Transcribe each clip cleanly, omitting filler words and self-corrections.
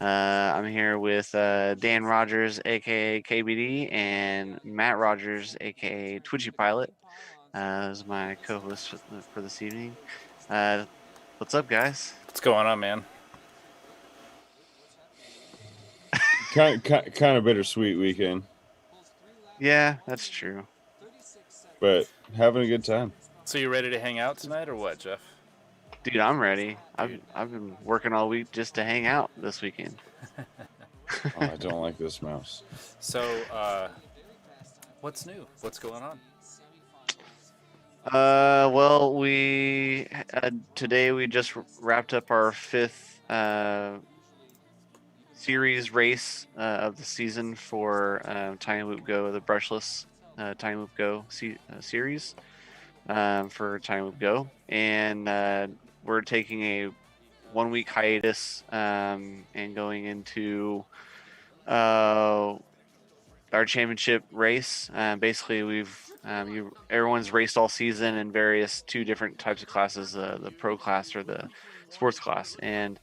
I'm here with Dan Rogers, aka KBD, and Matt Rogers, aka Twitchy Pilot, as my co-host for this evening. Uh, what's up, guys? What's going on, man? Kind of bittersweet weekend, Yeah, that's true. but having a good time. So you ready to hang out tonight, or what, Jeff? Dude, I'm ready. I've Dude. I've been working all week just to hang out this weekend. Oh, I don't like this mouse. So, what's new? What's going on? Well, we today we just wrapped up our fifth series race of the season for Tiny Loop Go, the brushless Tiny Loop Go series for Tiny Loop Go, and we're taking a 1 week hiatus and going into uh, our championship race. Basically, everyone's raced all season in various two different types of classes: the pro class or the sports class, and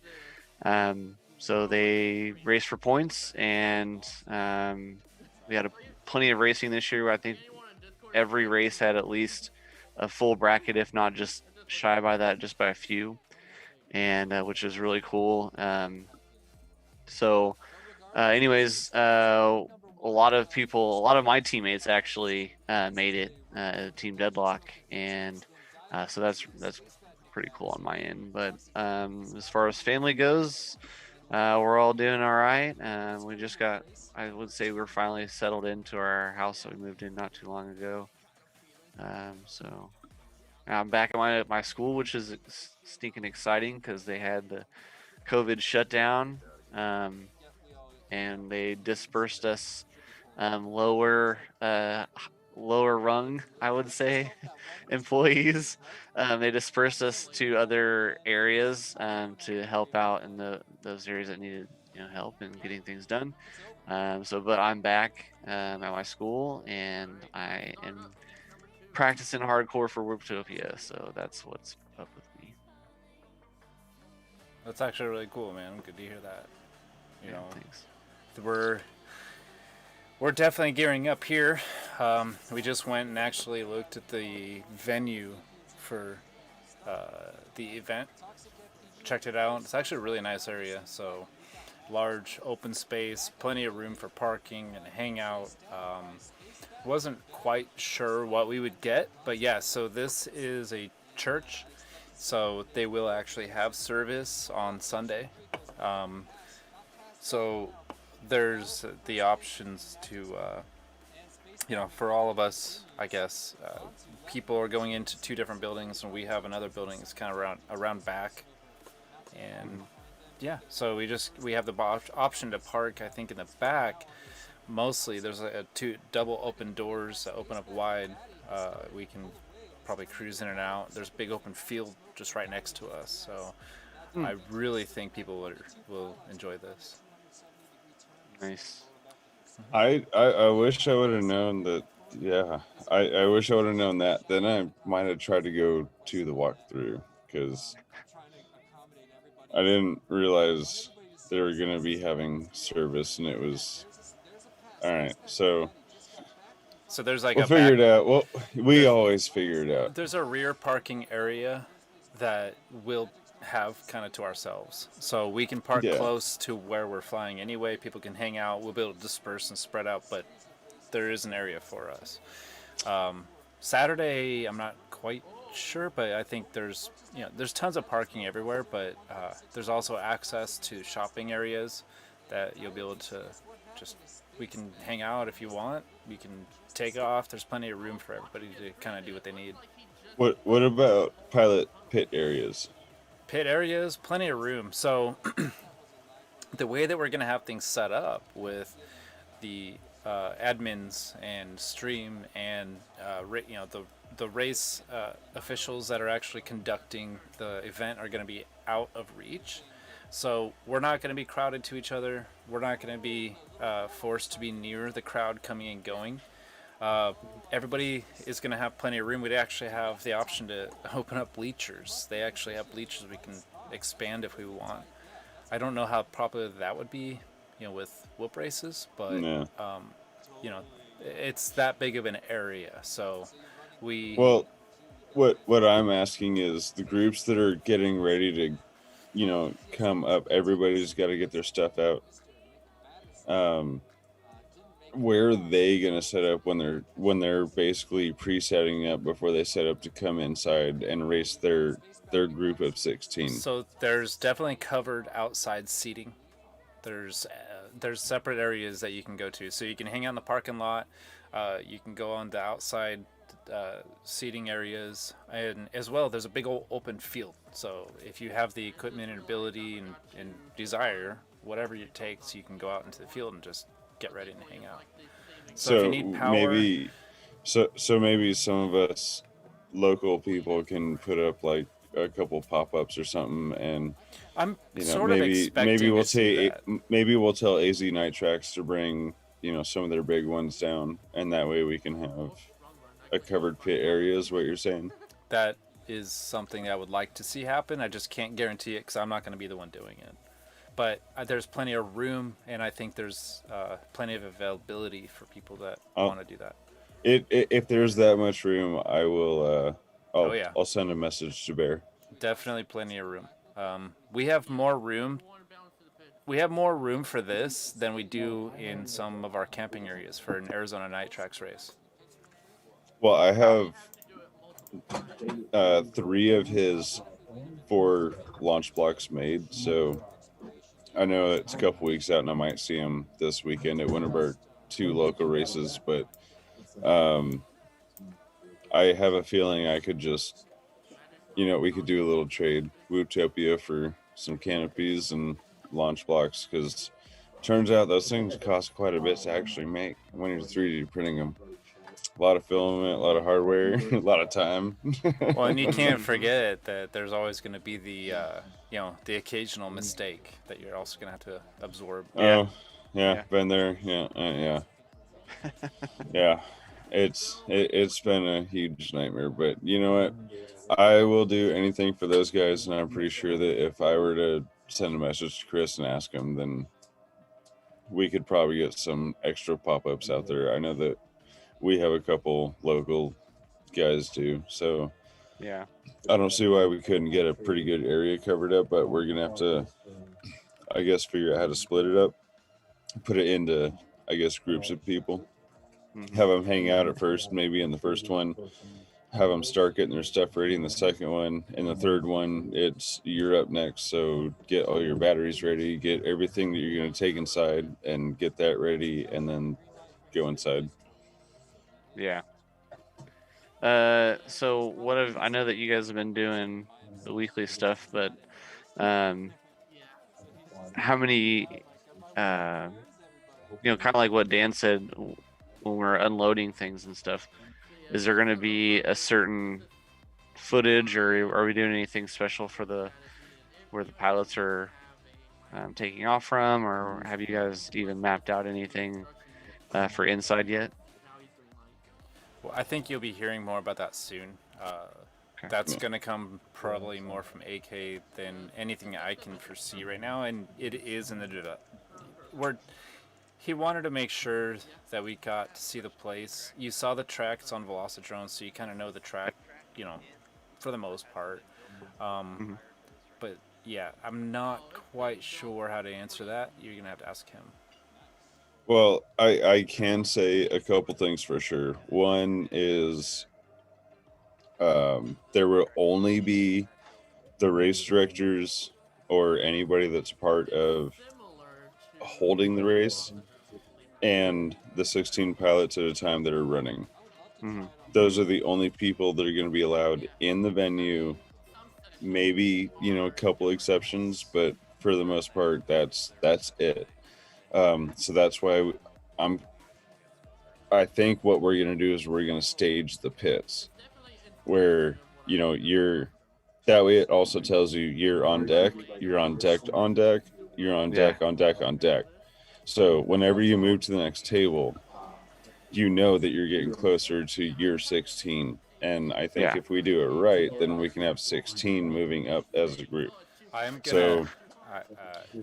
so they raced for points, and we had plenty of racing this year. I think every race had at least a full bracket, if not just shy by that, just by a few, and which is really cool. Anyways, a lot of people, a lot of my teammates actually made it team deadlock, and so that's pretty cool on my end. But as far as family goes, we're all doing all right. We just got, I would say, we're finally settled into our house that we moved in not too long ago. So I'm back at my school, which is stinking exciting because they had the COVID shutdown. And they dispersed us lower lower rung, I would say, employees. They dispersed us to other areas to help out in those areas that needed help in getting things done. But I'm back at my school, and I am practicing hardcore for Whooptopia. So that's what's up with me. That's actually really cool, man. Good to hear that. You Yeah, know, thanks. we're definitely gearing up here. We just went and actually looked at the venue for the event. Checked it out. It's actually a really nice area. So large open space, plenty of room for parking and hangout. Wasn't quite sure what we would get, but yeah. So this is a church, so they will actually have service on Sunday. Um, so there's the options to, for all of us, I guess, people are going into two different buildings, and we have another building that's kind of around back, and yeah, so we have the option to park, I think, in the back. Mostly, there's two double open doors that open up wide. We can probably cruise in and out. There's a big open field just right next to us, so Mm, I really think people will enjoy this. nice. I wish I would have known that. Yeah, I wish I would have known that. Then I might have tried to go to the walkthrough because I didn't realize they were going to be having service, and it was all right. So So there's like we'll a figure back. it out. Well, we There's always figure it out. there's a rear parking area that we'll have kind of to ourselves. So we can park Yeah, close to where we're flying anyway. People can hang out. We'll be able to disperse and spread out, but there is an area for us. Saturday, I'm not quite sure, but I think there's tons of parking everywhere, but there's also access to shopping areas that you'll be able to just we can hang out if you want. We can take off. There's plenty of room for everybody to kind of do what they need. What about pilot pit areas? Pit areas, plenty of room. So the way that we're gonna have things set up with the admins and stream and the race officials that are actually conducting the event are going to be out of reach. So we're not going to be crowded to each other. We're not going to be forced to be near the crowd coming and going. Everybody is going to have plenty of room. We'd actually have the option to open up bleachers. They actually have bleachers we can expand if we want. I don't know how popular that would be, with whoop races, but No. you know, it's that big of an area. So we, Well, what I'm asking is the groups that are getting ready to, come up. Everybody's got to get their stuff out. Where are they gonna set up when they're basically pre-setting up before they set up to come inside and race their group of 16? so there's definitely covered outside seating. There's separate areas that you can go to, so you can hang out in the parking lot. You can go on the outside seating areas, and as well, there's a big old open field. So if you have the equipment and ability and desire, whatever it takes, you can go out into the field and just get ready and hang out. So if you So need power, maybe, so maybe some of us local people can put up like a couple pop-ups or something, and I'm sort of maybe expecting to we'll see that. tell AZ Night Tracks to bring some of their big ones down, and that way we can have a covered pit area. Is what you're saying? That is something I would like to see happen. I just can't guarantee it because I'm not going to be the one doing it. But there's plenty of room, and I think there's plenty of availability for people that want to do that. If there's that much room, I will. Oh yeah, I'll send a message to Bear. definitely plenty of room. We have more room. We have more room for this than we do in some of our camping areas for an Arizona Night Tracks race. Well, I have 3 of his 4 launch blocks made, so I know it's a couple weeks out, and I might see him this weekend at one of our 2 local races. But I have a feeling I could just, we could do a little trade, Wootopia for some canopies and launch blocks, because turns out those things cost quite a bit to actually make when you're 3D printing them. A lot of filament, a lot of hardware, a lot of time. Well, and you can't forget that there's always going to be the occasional mistake that you're also going to have to absorb. Oh, yeah, been there. Yeah. Yeah. It's been a huge nightmare, but you know what? I will do anything for those guys, and I'm pretty sure that if I were to send a message to Chris and ask him, then we could probably get some extra pop-ups out there. I know that we have a couple local guys too, so Yeah. I don't see why we couldn't get a pretty good area covered up, but we're gonna have to, I guess, figure out how to split it up, put it into, I guess, groups of people, have them hang out at first, maybe in the first one, have them start getting their stuff ready in the second one. In the third one, it's you're up next, so get all your batteries ready, get everything that you're going to take inside and get that ready, and then go inside. Yeah. So I know that you guys have been doing the weekly stuff, but how many kind of like what Dan said when we're unloading things and stuff, is there going to be a certain footage, or are we doing anything special for where the pilots are taking off from, or have you guys even mapped out anything for inside yet? Well, I think you'll be hearing more about that soon. Okay. That's going to come probably more from AK than anything I can foresee right now, and it is in the he wanted to make sure that we got to see the place. You saw the tracks on Velocitron, so you kind of know the track, for the most part. But yeah, I'm not quite sure how to answer that. You're gonna have to ask him. Well, I can say a couple things for sure. One is there will only be the race directors or anybody that's part of holding the race and the 16 pilots at a time that are running. Those are the only people that are going to be allowed in the venue. Maybe a couple exceptions, but for the most part, that's it. So that's why I think what we're going to do is we're going to stage the pits where you're that way. It also tells you you're on deck, you're on deck, you're on deck, on deck, on deck. So whenever you move to the next table, you know that you're getting closer to year 16. And I think if we do it right, then we can have 16 moving up as a group. I am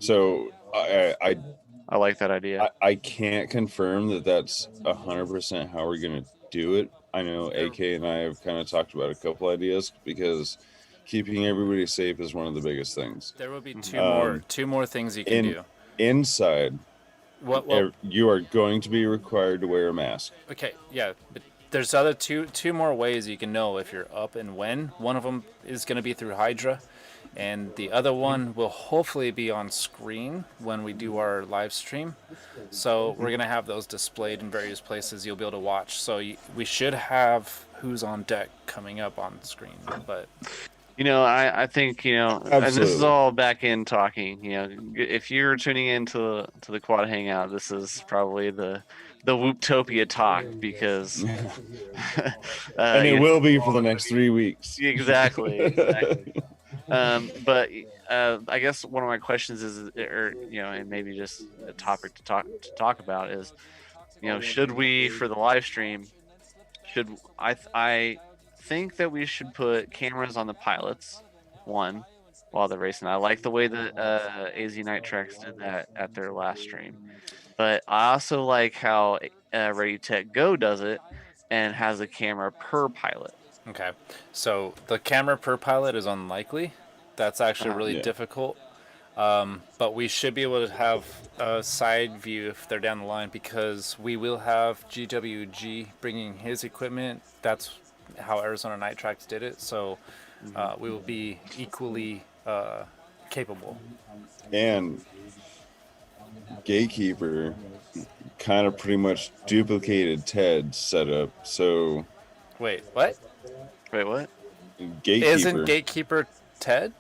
So I like that idea. I can't confirm that that's 100% how we're gonna do it. I know AK and I have kind of talked about a couple ideas because keeping everybody safe is one of the biggest things. There will be Um, two more things you can do. Inside, Well, you are going to be required to wear a mask. okay, yeah, but there's other two more ways you can know if you're up and when. One of them is going to be through Hydra, and the other one will hopefully be on screen when we do our live stream. So we're going to have those displayed in various places you'll be able to watch. So we should have who's on deck coming up on screen. But I think, and this is Absolutely. all back in talking. If you're tuning into the Quad Hangout, this is probably the Whooptopia talk because And it you know, will be for the next 3 weeks. exactly. But I guess one of my questions is, or and maybe just a topic to talk about is, should we, for the live stream, should I think that we should put cameras on the pilots, one, while they're racing. I like the way that AZ Night Tracks did that at their last stream, but I also like how Ready Tech Go does it and has a camera per pilot. okay, so the camera per pilot is unlikely. That's actually really Yeah. difficult. But we should be able to have a side view if they're down the line because we will have GWG bringing his equipment. That's how Arizona Night Tracks did it. So we will be equally capable. And Gatekeeper kind of pretty much duplicated Ted's setup. So Wait, what? Wait, what? Gatekeeper. Isn't Gatekeeper Ted?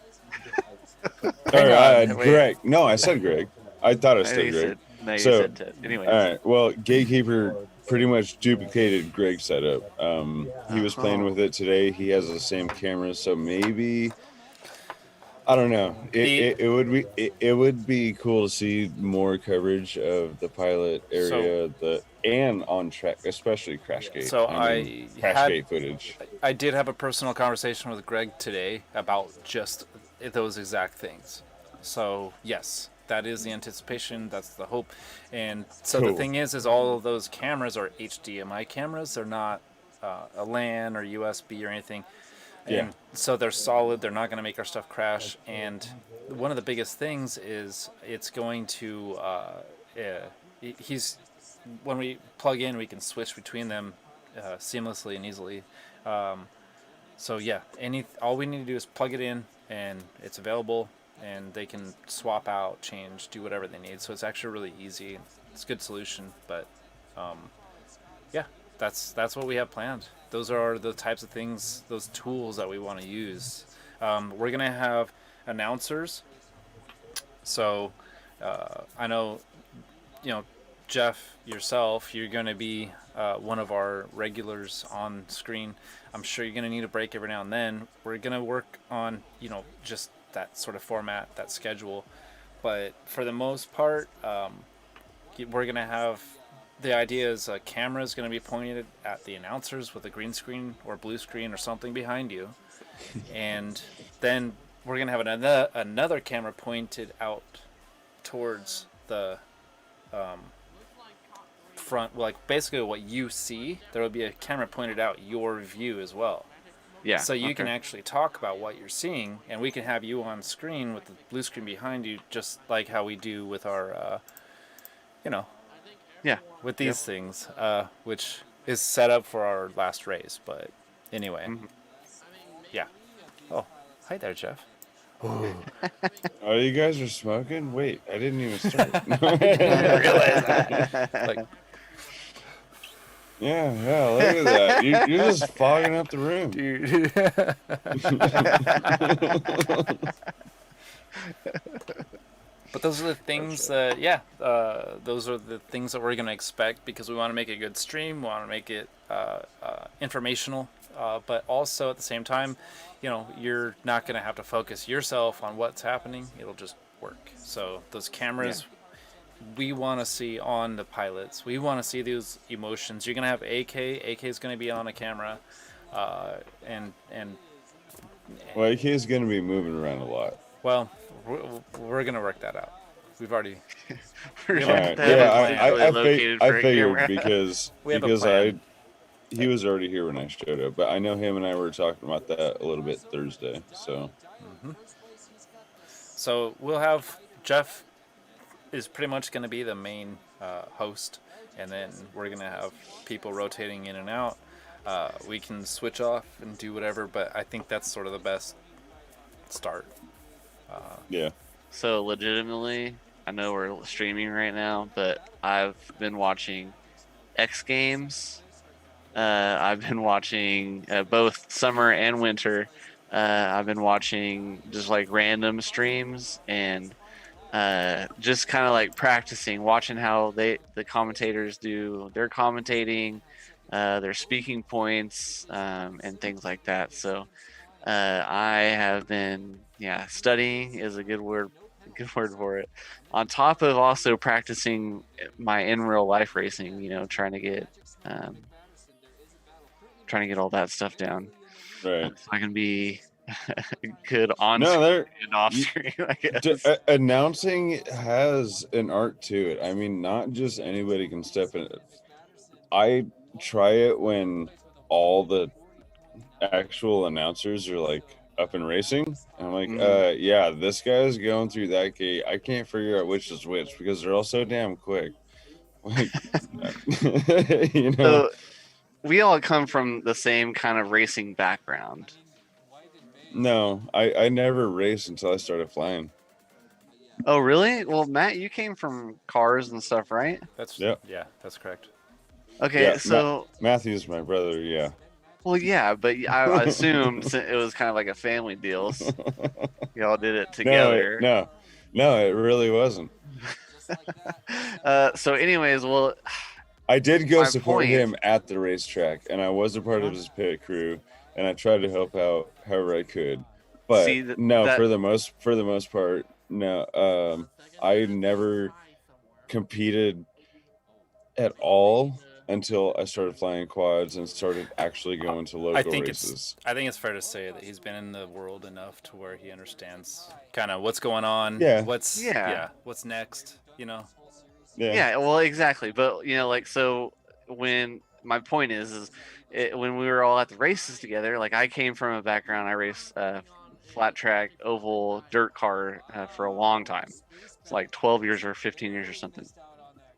Or, on, wait. Greg. No, I said Greg. I thought I I know said you Greg. said, no, you So, said Ted. Anyways. All right. Well, Gatekeeper pretty much duplicated Greg's setup. He was playing with it today. He has the same camera, so maybe I don't know. It would be cool to see more coverage of the pilot area, and on track, especially Crashgate. So Crashgate footage. I did have a personal conversation with Greg today about just those exact things. So yes, that is the anticipation. That's the hope. And so Cool. the thing is all of those cameras are HDMI cameras. They're not a LAN or USB or anything. And Yeah. so they're solid. They're not going to make our stuff crash. And one of the biggest things is it's going to when we plug in, we can switch between them seamlessly and easily. So yeah, all we need to do is plug it in, and it's available, and they can swap out, change, do whatever they need. So it's actually really easy. It's a good solution, but yeah, that's what we have planned. Those are the types of things, those tools that we want to use. We're gonna have announcers. So I know, Jeff, yourself, you're going to be one of our regulars on screen. I'm sure you're going to need a break every now and then. We're going to work on, just that sort of format, that schedule. But for the most part, we're going to have, the idea is a camera is going to be pointed at the announcers with a green screen or blue screen or something behind you. And then we're going to have another camera pointed out towards the front, like basically what you see. There will be a camera pointed out your view as well. Yeah. So you can actually talk about what you're seeing, and we can have you on screen with the blue screen behind you, just like how we do with our, Yeah. with these things, which is set up for our last race. But anyway, yeah. Oh, hi there, Jeff. Oh, you guys are smoking? Wait, I didn't even start. Realize that. Like, Yeah, look at that. You're just fogging up the room. dude. But those are the things that, those are the things that we're going to expect because we want to make a good stream. We want to make it informational, but also at the same time, you're not going to have to focus yourself on what's happening. It'll just work. So those cameras, we want to see on the pilots. We want to see those emotions. You're going to have AK. AK is going to be on a camera, and Well, AK is going to be moving around a lot. well, we're gonna work that out. We've already We're we have gonna a All have right. to we have have a Yeah, him plan. centrally located I for a figured camera. because We have a plan. he was already here when I showed up, but I know him and I were talking about that a little bit Thursday. So So we'll have Jeff is pretty much going to be the main host, and then we're going to have people rotating in and out. We can switch off and do whatever, but I think that's sort of the best start. yeah, So legitimately, I know we're streaming right now, but I've been watching X Games. I've been watching both summer and winter. I've been watching just like random streams and just kind of like practicing, watching how the commentators do their commentating, their speaking points, and things like that. So I have been, yeah, studying is a good word for it. On top of also practicing my in real life racing, um, trying to get all that stuff down, right. so I can be good on No, screen there. and off You, screen, I guess. announcing has an art to it. I mean, not just anybody can step in. I try it when all the actual announcers are like up and racing. And I'm like, Mhm. yeah, this guy's going through that gate. I can't figure out which is which because they're all so damn quick. Like, you know, So we all come from the same kind of racing background. no, I never raced until I started flying. Oh, really? Well, Matt, you came from cars and stuff, right? That's Yep. yeah, that's correct. Okay, Yeah. so Matthew's my brother. Yeah. well, yeah, but I assumed it was kind of like a family deal. Y'all did it together. No, it really wasn't. So, anyways, well, I did go my support point. him at the racetrack, and I was a part of his pit crew, and I tried to help out however I could. But See no, that for the most part, no. I never competed at all until I started flying quads and started actually going to I local think it's races. I think it's fair to say that he's been in the world enough to where he understands kind of what's going on, Yeah, yeah, what's next, you know. yeah, yeah, well, exactly. But like, so when my point is when we were all at the races together, like I came from a background, I raced flat track, oval, dirt car for a long time. It's like 12 years or 15 years or something.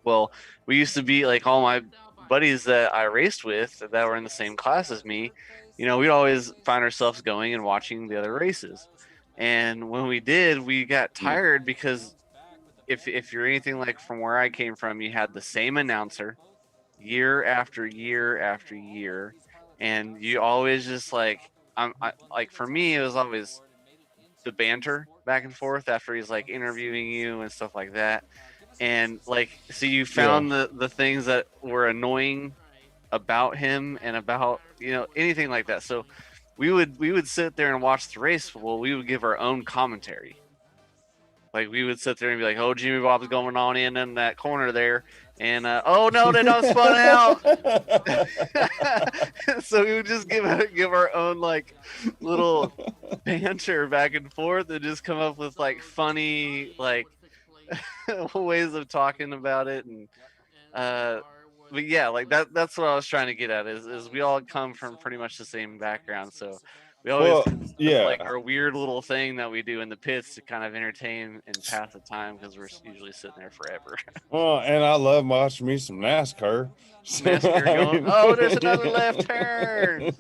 Well, we used to be like all my buddies that I raced with that were in the same class as me. We'd always find ourselves going and watching the other races. And when we did, we got mm, tired because if you're anything like from where I came from, you had the same announcer year after year after year, and you always just like for me, it was always the banter back and forth after he's like interviewing you and stuff like that. And like, so you yeah. found the things that were annoying about him and about anything like that. So we would sit there and watch the race. Well, we would give our own commentary. Like we would sit there and be like, "Oh, Jimmy Bob's going on in that corner there," and "Oh no, they don't spun out." So we would just give our own like little banter back and forth and just come up with like funny like ways of talking about it. And uh but yeah, like that's what I was trying to get at is we all come from pretty much the same background, so we always Well, have like yeah. our weird little thing that we do in the pits to kind of entertain and pass the time because we're usually sitting there forever. Well, and I love watching me some NASCAR. So, NASCAR I going, mean, oh, there's another left turn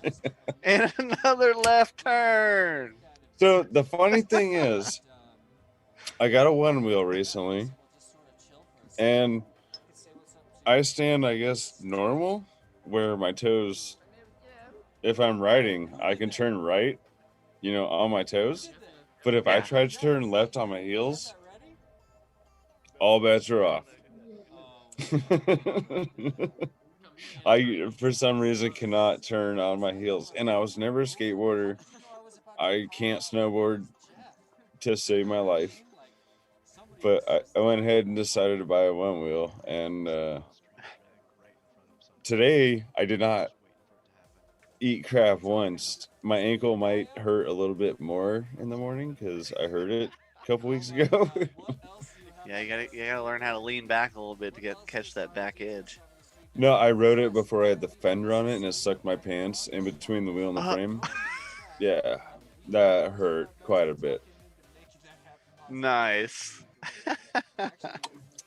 and another left turn. so the funny thing is, I got a one wheel recently, and I stand, I guess, normal, where my toes, if I'm riding, I can turn right, on my toes. But if I Yeah. try to turn left on my heels, all bets are off. I, for some reason, cannot turn on my heels, and I was never a skateboarder. I can't snowboard to save my life, but I went ahead and decided to buy a one wheel, and today I did not eat crap once. My ankle might hurt a little bit more in the morning because I heard it. a couple weeks ago. Yeah, you gotta learn how to lean back a little bit to catch that back edge. No, I rode it before I had the fender on it, and it sucked my pants in between the wheel and the frame. Yeah, that hurt quite a bit. Nice.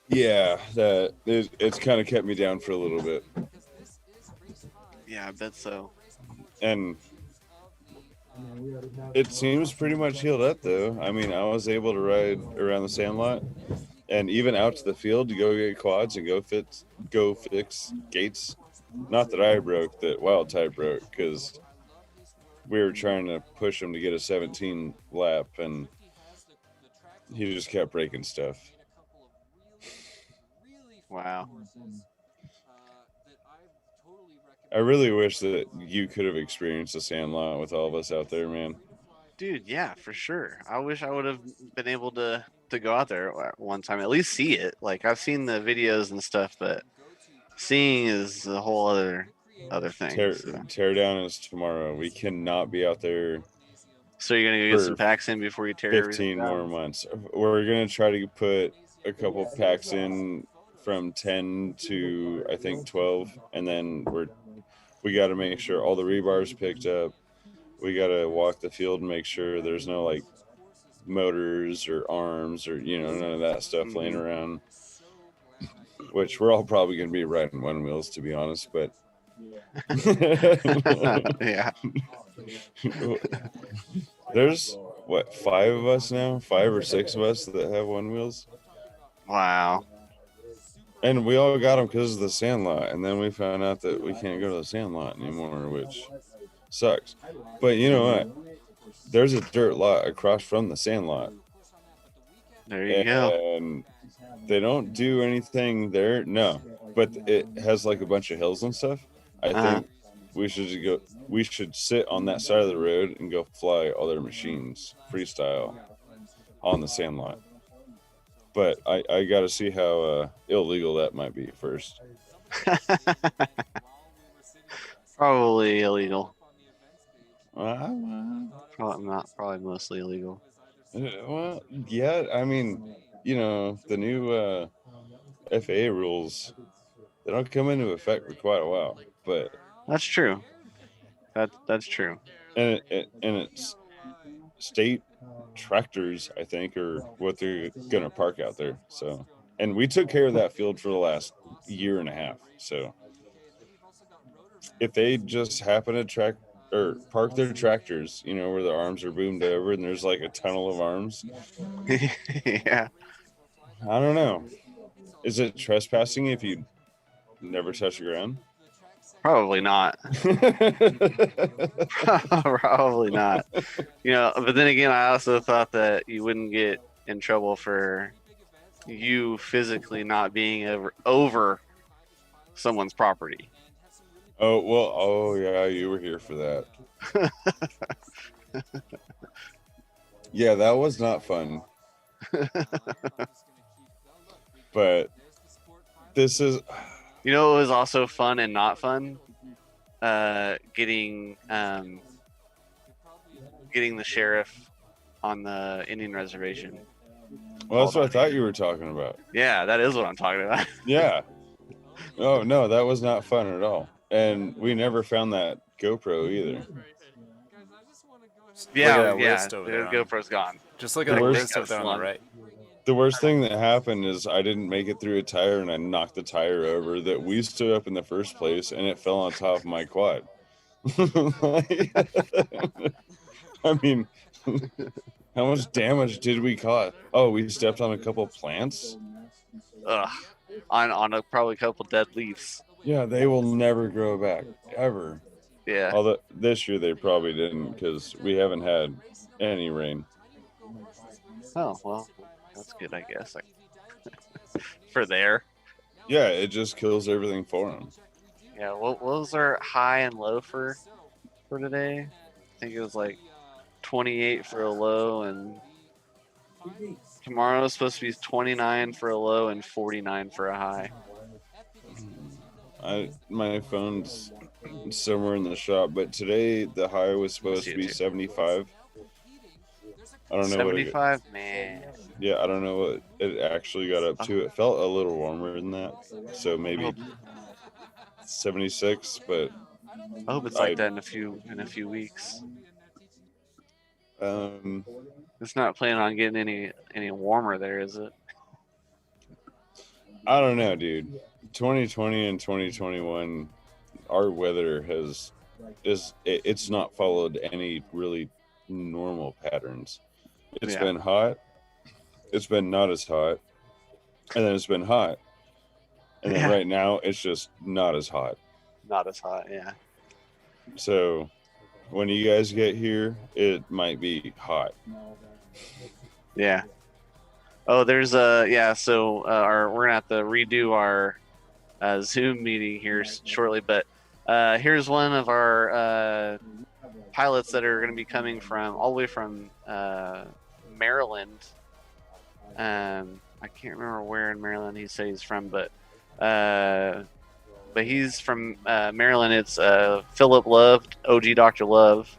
Yeah, it's kind of kept me down for a little bit. Yeah, I bet so. And it seems pretty much healed up, though. I mean, I was able to ride around the sandlot and even out to the field to go get quads and go fix gates. Not that I broke, that Wild Type broke, because we were trying to push him to get a 17 lap, and he just kept breaking stuff. Wow. I really wish that you could have experienced the sandlot with all of us out there, man. Dude, yeah, for sure. I wish I would have been able to go out there one time, at least see it. Like I've seen the videos and stuff, but seeing is a whole other thing. Tear down is tomorrow. We cannot be out there. So you're gonna go get some packs in before you tear 15 more months. We're gonna try to put a couple packs in from 10 to I think 12, and then we got to make sure all the rebar's picked up. We got to walk the field and make sure there's no like motors or arms or none of that stuff laying around. Which we're all probably gonna be riding one wheels, to be honest, but yeah. There's what, 5 of us now? 5 or 6 of us that have one wheels. Wow. And we all got them because of the sandlot, and then we found out that we can't go to the sandlot anymore, which sucks. But you know what? There's a dirt lot across from the sandlot. There you go. And they don't do anything there, no. But it has like a bunch of hills and stuff. I think we should sit on that side of the road and go fly all their machines freestyle on the sandlot. But I got to see how illegal that might be first. Probably illegal. Probably mostly illegal. Well, yeah. I mean, the new FAA rules, they don't come into effect for quite a while, but that's true. That's true. And it's state tractors, I think, are what they're gonna park out there. So, and we took care of that field for the last year and a half. So, if they just happen to park their tractors, where the arms are boomed over and there's like a tunnel of arms. Yeah. I don't know. Is it trespassing if you never touch the ground? Probably not. Probably not. But then again, I also thought that you wouldn't get in trouble for you physically not being over someone's property. Oh, well, oh yeah, you were here for that. Yeah, that was not fun. But this is... it was also fun and not fun? Getting the sheriff on the Indian reservation. Well, that's what I thought you were talking about. Yeah, that is what I'm talking about. Yeah. Oh, no, that was not fun at all. And we never found that GoPro either. Yeah. The GoPro's gone. Just look at the list over there on the right. The worst thing that happened is I didn't make it through a tire and I knocked the tire over that we stood up in the first place, and it fell on top of my quad. I mean, how much damage did we cause? Oh, we stepped on a couple plants? Ugh. On probably a couple dead leaves. Yeah, they will never grow back, ever. Yeah. Although this year they probably didn't, because we haven't had any rain. Oh, well, that's good, I guess. For there. Yeah, it just kills everything for them. Yeah, what was our high and low for today? I think it was like 28 for a low, and tomorrow is supposed to be 29 for a low and 49 for a high. My phone's somewhere in the shop, but today the high was supposed to be 75. I don't know. 75, man. Yeah, I don't know what it actually got up Oh, to. It felt a little warmer than that, so I maybe hope 76. But I hope it's like I that in a few weeks. um It's not planning on getting any warmer there, is it? I don't know, dude. 2020 and 2021, our weather it's not followed any really normal patterns. It's Yeah, been hot, it's been not as hot, and then it's been hot, and then yeah, right now it's just not as hot. not as hot. Yeah, So when you guys get here, it might be hot. yeah. Oh, there's yeah. So our we're gonna have to redo our Zoom meeting here shortly, but here's one of our pilots that are going to be coming from all the way from Maryland. I can't remember where in Maryland he said he's from, uh, but he's from Maryland. It's Philip Love, OG Doctor Love.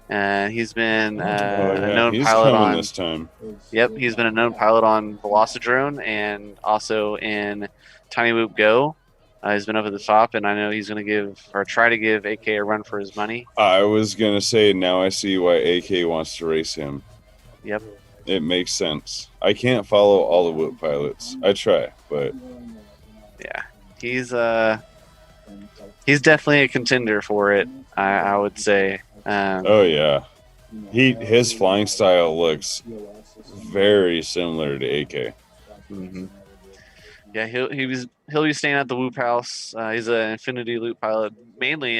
He's been Oh a yeah, known he's pilot coming on. this time. Yep, he's been a known pilot on Velocidrone and also in Tiny Whoop Go. He's been up at the top, and I know he's going to give or try to give AK a run for his money. I was gonna say now I see why AK wants to race him. Yep. It makes sense. I can't follow all the Whoop pilots. I try, but Yeah, he's definitely a contender for it. I would say. oh yeah, his flying style looks very similar to AK. Mm-hmm. Yeah, he'll be staying at the Whoop House. He's an Infinity Loop pilot, mainly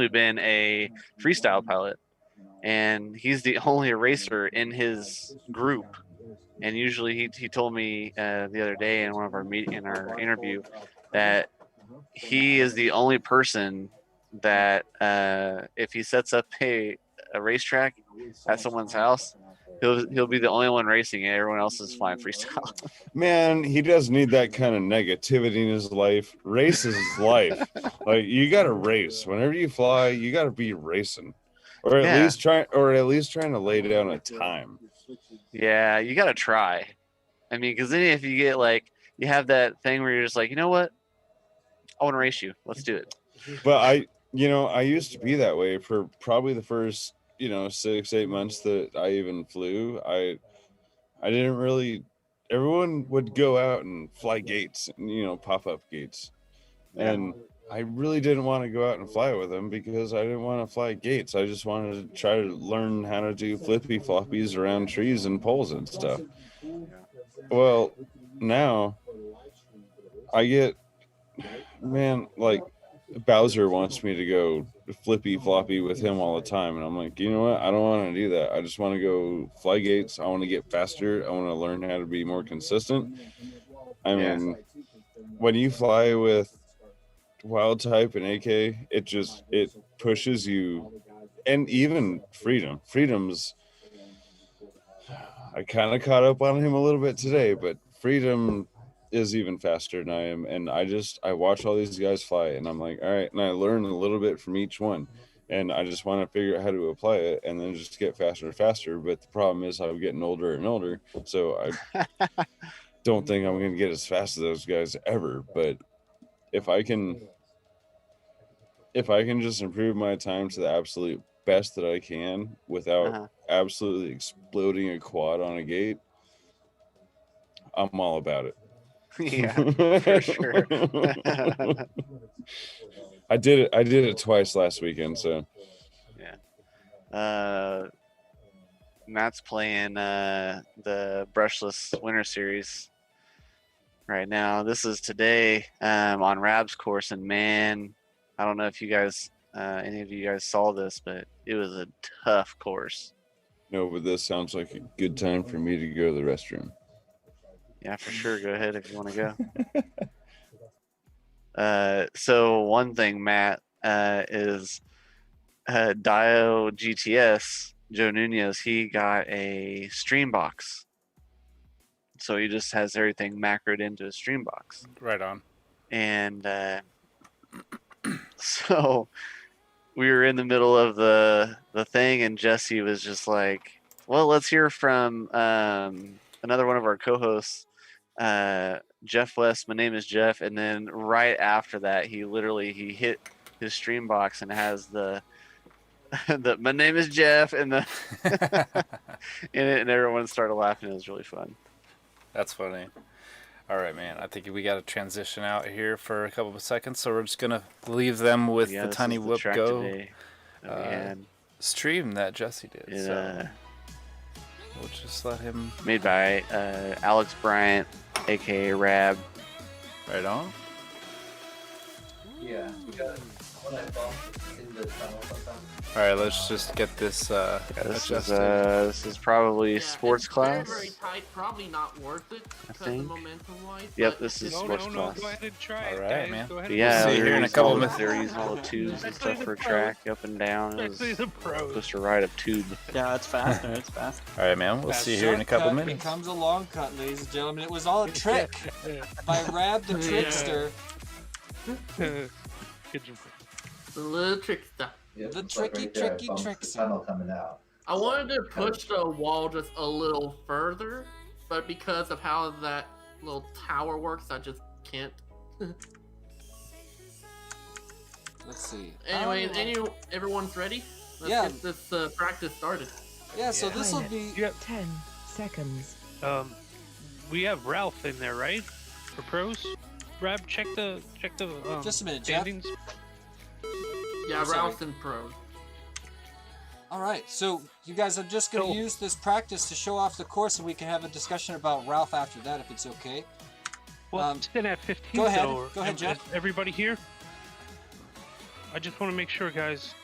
been a freestyle pilot, and he's the only racer in his group. And usually, he told me the other day in one of in our interview that he is the only person that if he sets up a racetrack at someone's house, he'll be the only one racing it. Everyone else is flying freestyle. Man, he doesn't need that kind of negativity in his life. Race is his life. Like you got to race. Whenever you fly, you got to be racing, Yeah, or at least trying to lay down a time. yeah, you got to try. I mean, because then if you get like you have that thing where you're just like, you know what, I want to race you. Let's do it. But I used to be that way for probably the first 6-8 months that I even flew. I didn't really. Everyone would go out and fly gates and pop up gates, Yeah, and I really didn't want to go out and fly with them because I didn't want to fly gates. I just wanted to try to learn how to do flippy floppies around trees and poles and stuff. Well, now I get, man, like Bowser wants me to go flippy floppy with him all the time, and I'm like, you know what? I don't want to do that. I just want to go fly gates. I want to get faster. I want to learn how to be more consistent. I yeah, mean, when you fly with wild type and AK, it pushes you, and even freedom's. I kind of caught up on him a little bit today, but freedom is even faster than I am, and I watch all these guys fly, and I'm like, all right, and I learn a little bit from each one, and I just want to figure out how to apply it, and then just get faster and faster. But the problem is I'm getting older and older, so I don't think I'm going to get as fast as those guys ever. But if I can if I can just improve my time to the absolute best that I can without uh-huh. absolutely exploding a quad on a gate, I'm all about it. Yeah, for sure. I did it twice last weekend, so Yeah. Matt's playing the brushless winter series right now. This is today on Rab's course, and man, I don't know if you guys, any of you guys saw this, but it was a tough course. no, but this sounds like a good time for me to go to the restroom. Yeah, for sure. Go ahead if you want to go. So one thing, Matt, is Dio GTS Joe Nunez. He got a stream box, so he just has everything macroed into a stream box. Right on. And so we were in the middle of the thing, and Jesse was just like, Well, let's hear from another one of our co-hosts, Jeff West. My name is Jeff, and then right after that, he hit his stream box and has the the my name is Jeff and the and everyone started laughing. It was really fun. That's funny. All right, man. I think we got to transition out here for a couple of seconds, so we're just gonna leave them with Yeah, the this Tiny is the Whoop track Go today that we had. stream that Jesse did. It, So we'll just let him. made by Alex Bryant, aka Rab. Right on. Yeah, because when I bumped in the tunnel sometimes. All right, let's just get this Yeah, this adjusted. is probably Yeah, sports it's class. Very, very tight. Probably not worth it because of think. momentum-wise. Yep, but this is it's sports just- class. Go ahead and try All it, right, guys. man. Go ahead But and yeah, see you they're here in a using couple all the- minutes. They're using all the tubes and stuff for a track up and down. It was Especially the pros. supposed to ride a tube. Yeah, it's faster. It's faster. All right, man. We'll That see you here in a couple shortcut minutes. becomes a long cut, ladies and gentlemen. It was all a trick by Rab the Yeah. Trickster. Good job. The little trick stuff. Yep, The it's like tricky, right there, tricky bumps the tricksy. tunnel coming out. I wanted to push the wall just a little further, but because of how that little tower works, I just can't. Let's see. Anyway, everyone's ready? Let's Yeah. get this practice started. Yeah, so this will be. Yeah. 10 seconds. We have Ralph in there, right? For pros. Rab, check the Just a minute, Jeff. standings. Yeah, I'm sorry. Ralph's in pro. All right, so you guys are just going to Cool. use this practice to show off the course, and we can have a discussion about Ralph after that, if it's okay. Well, stand at 15. go ahead. Though. Go ahead, Is Jeff. Everybody here? I just want to make sure, guys.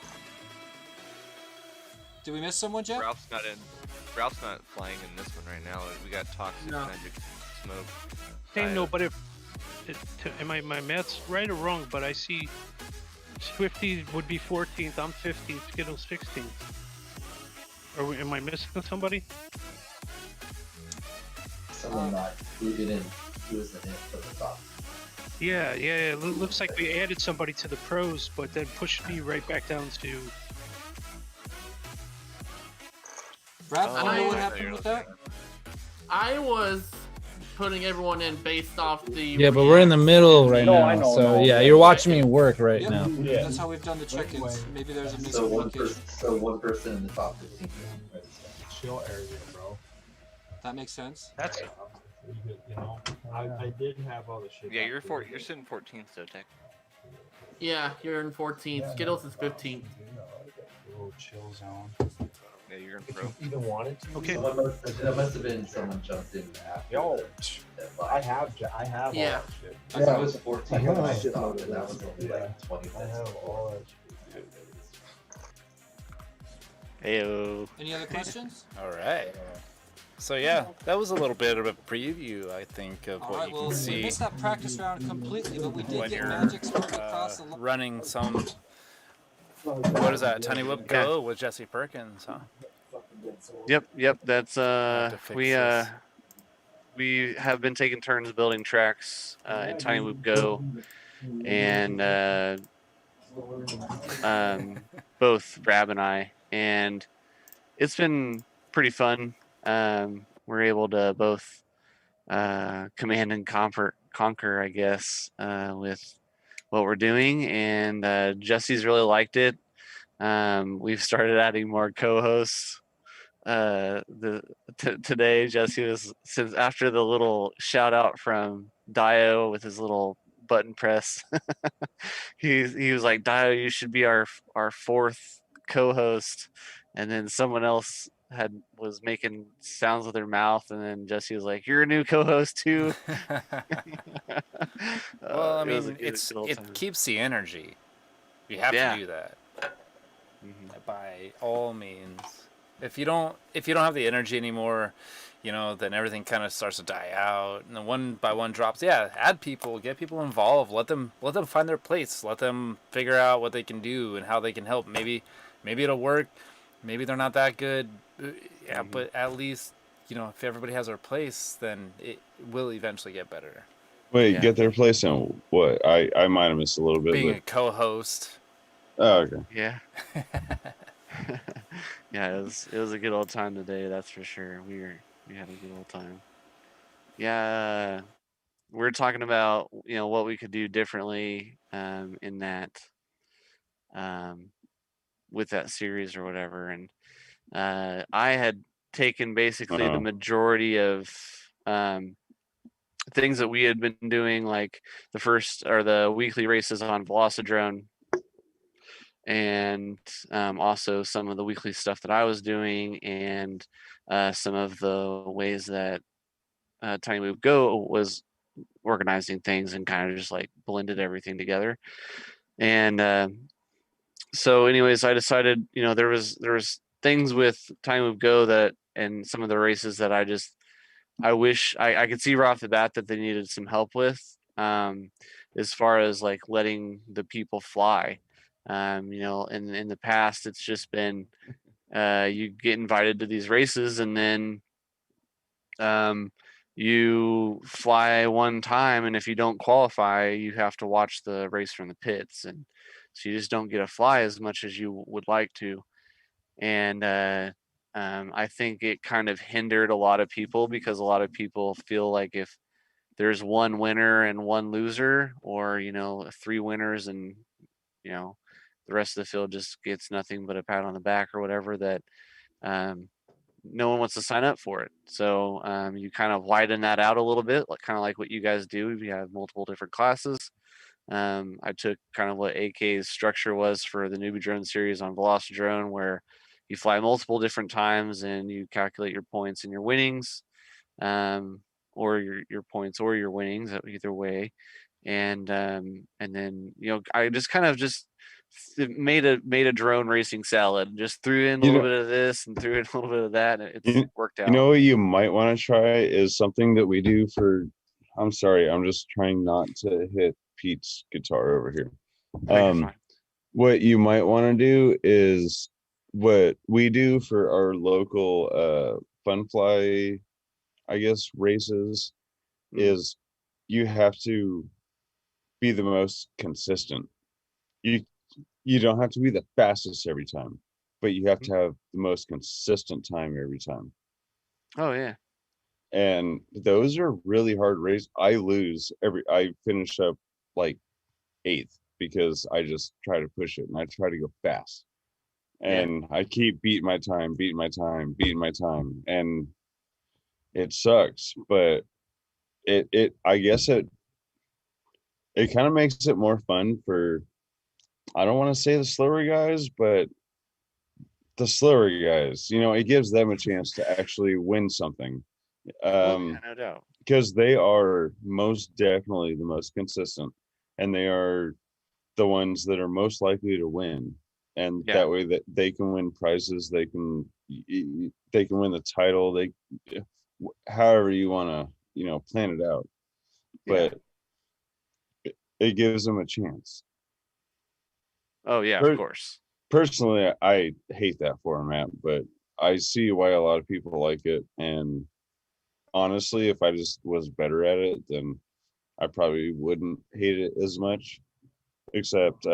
Did we miss someone, Jeff? Ralph's not flying in this one right now. We got toxic No. magic smoke. Saying no, but am I my math's right or wrong? But I see Swifty would be 14th. I'm 15th. Skittles 16th. Am I missing somebody? Someone not rooted in who was in it for the top. Yeah. Looks like we added somebody to the pros, but then pushed me right back down to. Ralph, Oh, you know what I happened with that? I was putting everyone in based off the. Yeah, but we're in the middle right now. So yeah, you're watching me work right Yep. now. That's how we've done the check-ins. Maybe there's a So miscommunication. one person in the top 15. Chill area, bro. That makes sense. That's You know, I did have all the shit. Yeah, you're sitting 14th, so tech. Yeah, you're in 14th. Skittles is 15th. Little chill zone. Yeah, you're in pro. Even wanted to. okay. That must have been someone jumped in after. Yo, that I live. have Yeah. all that shit. I was 14 I when I have stopped, and that was only like 20 I minutes have before. all that shit. Heyo. Any other questions? All right. So yeah, that was a little bit of a preview, I think, of All what right, you well, can we see missed that practice round completely, but we did when get you're magic smoke across the line. running some. What is that? Tiny Whoop Go with Jesse Perkins, huh? Yep. That's Have to fix this. we have been taking turns building tracks in Tiny Whoop Go, and both Rab and I, and it's been pretty fun. We're able to both command and conquer, I guess, with what we're doing, and Jesse's really liked it. We've started adding more co-hosts. Today, Jesse was, since after the little shout out from Dio with his little button press, he was like, Dio, you should be our fourth co-host, and then someone else was making sounds with their mouth, and then Jesse was like, you're a new co-host too. Well, I It was a mean, good little time. it keeps the energy. You have Yeah. to do that Mhm. by all means. If you don't have the energy anymore, then everything kind of starts to die out, and then one by one drops. Yeah, add people, get people involved, let them find their place, let them figure out what they can do and how they can help. Maybe it'll work. Maybe they're not that good. Yeah, but at least if everybody has their place, then it will eventually get better. Wait, Yeah. get their place on what? I might have missed a little bit. Being But... a co-host. Oh, okay. Yeah. Yeah, it was a good old time today, that's for sure. We had a good old time. Yeah, we're talking about what we could do differently in that um, with that series or whatever, and I had taken basically the majority of um, things that we had been doing, like the first or the weekly races on Velocidrone, and also some of the weekly stuff that I was doing, and some of the ways that Tiny Move Go was organizing things and kind of just like blended everything together. And so, anyways, I decided, there was things with Tiny Move Go that and some of the races that I wish I could see right off the bat that they needed some help with, as far as like letting the people fly. In the past, it's just been you get invited to these races, and then you fly one time, and if you don't qualify, you have to watch the race from the pits, and so you just don't get to fly as much as you would like to. And I think it kind of hindered a lot of people, because a lot of people feel like if there's one winner and one loser, or three winners and you know the rest of the field just gets nothing but a pat on the back or whatever, that um, no one wants to sign up for it. So you kind of widen that out a little bit, like kind of like what you guys do. You have multiple different classes. I took kind of what AK's structure was for the newbie drone series on Velocidrone, where you fly multiple different times and you calculate your points and your winnings, or your points or your winnings, either way. And then I just kind of just made a drone racing salad, just threw in a You little know, bit of this and threw in a little bit of that, and it's you, worked you know out. what you might want to try is something that we do for. I'm sorry, I'm just trying not to hit Pete's guitar over here. Oh, you're fine. What you might want to do is what we do for our local fun fly, I guess, races, is you have to be the most consistent. You you don't have to be the fastest every time, but you have to have the most consistent time every time. Oh yeah. And those are really hard races. I finish up like 8th because I just try to push it and I try to go fast. Yeah. And I keep beating my time, beating my time, beating my time. And it sucks, but I guess it kind of makes it more fun for, I don't want to say the slower guys, but the slower guys, it gives them a chance to actually win something. Oh yeah, no doubt. Because they are most definitely the most consistent, and they are the ones that are most likely to win. And Yeah. that way that they can win prizes, they can win the title, they however you want to, plan it out. Yeah. But it gives them a chance. Oh yeah, of course. Personally, I hate that format, but I see why a lot of people like it. And honestly, if I just was better at it, then I probably wouldn't hate it as much. Except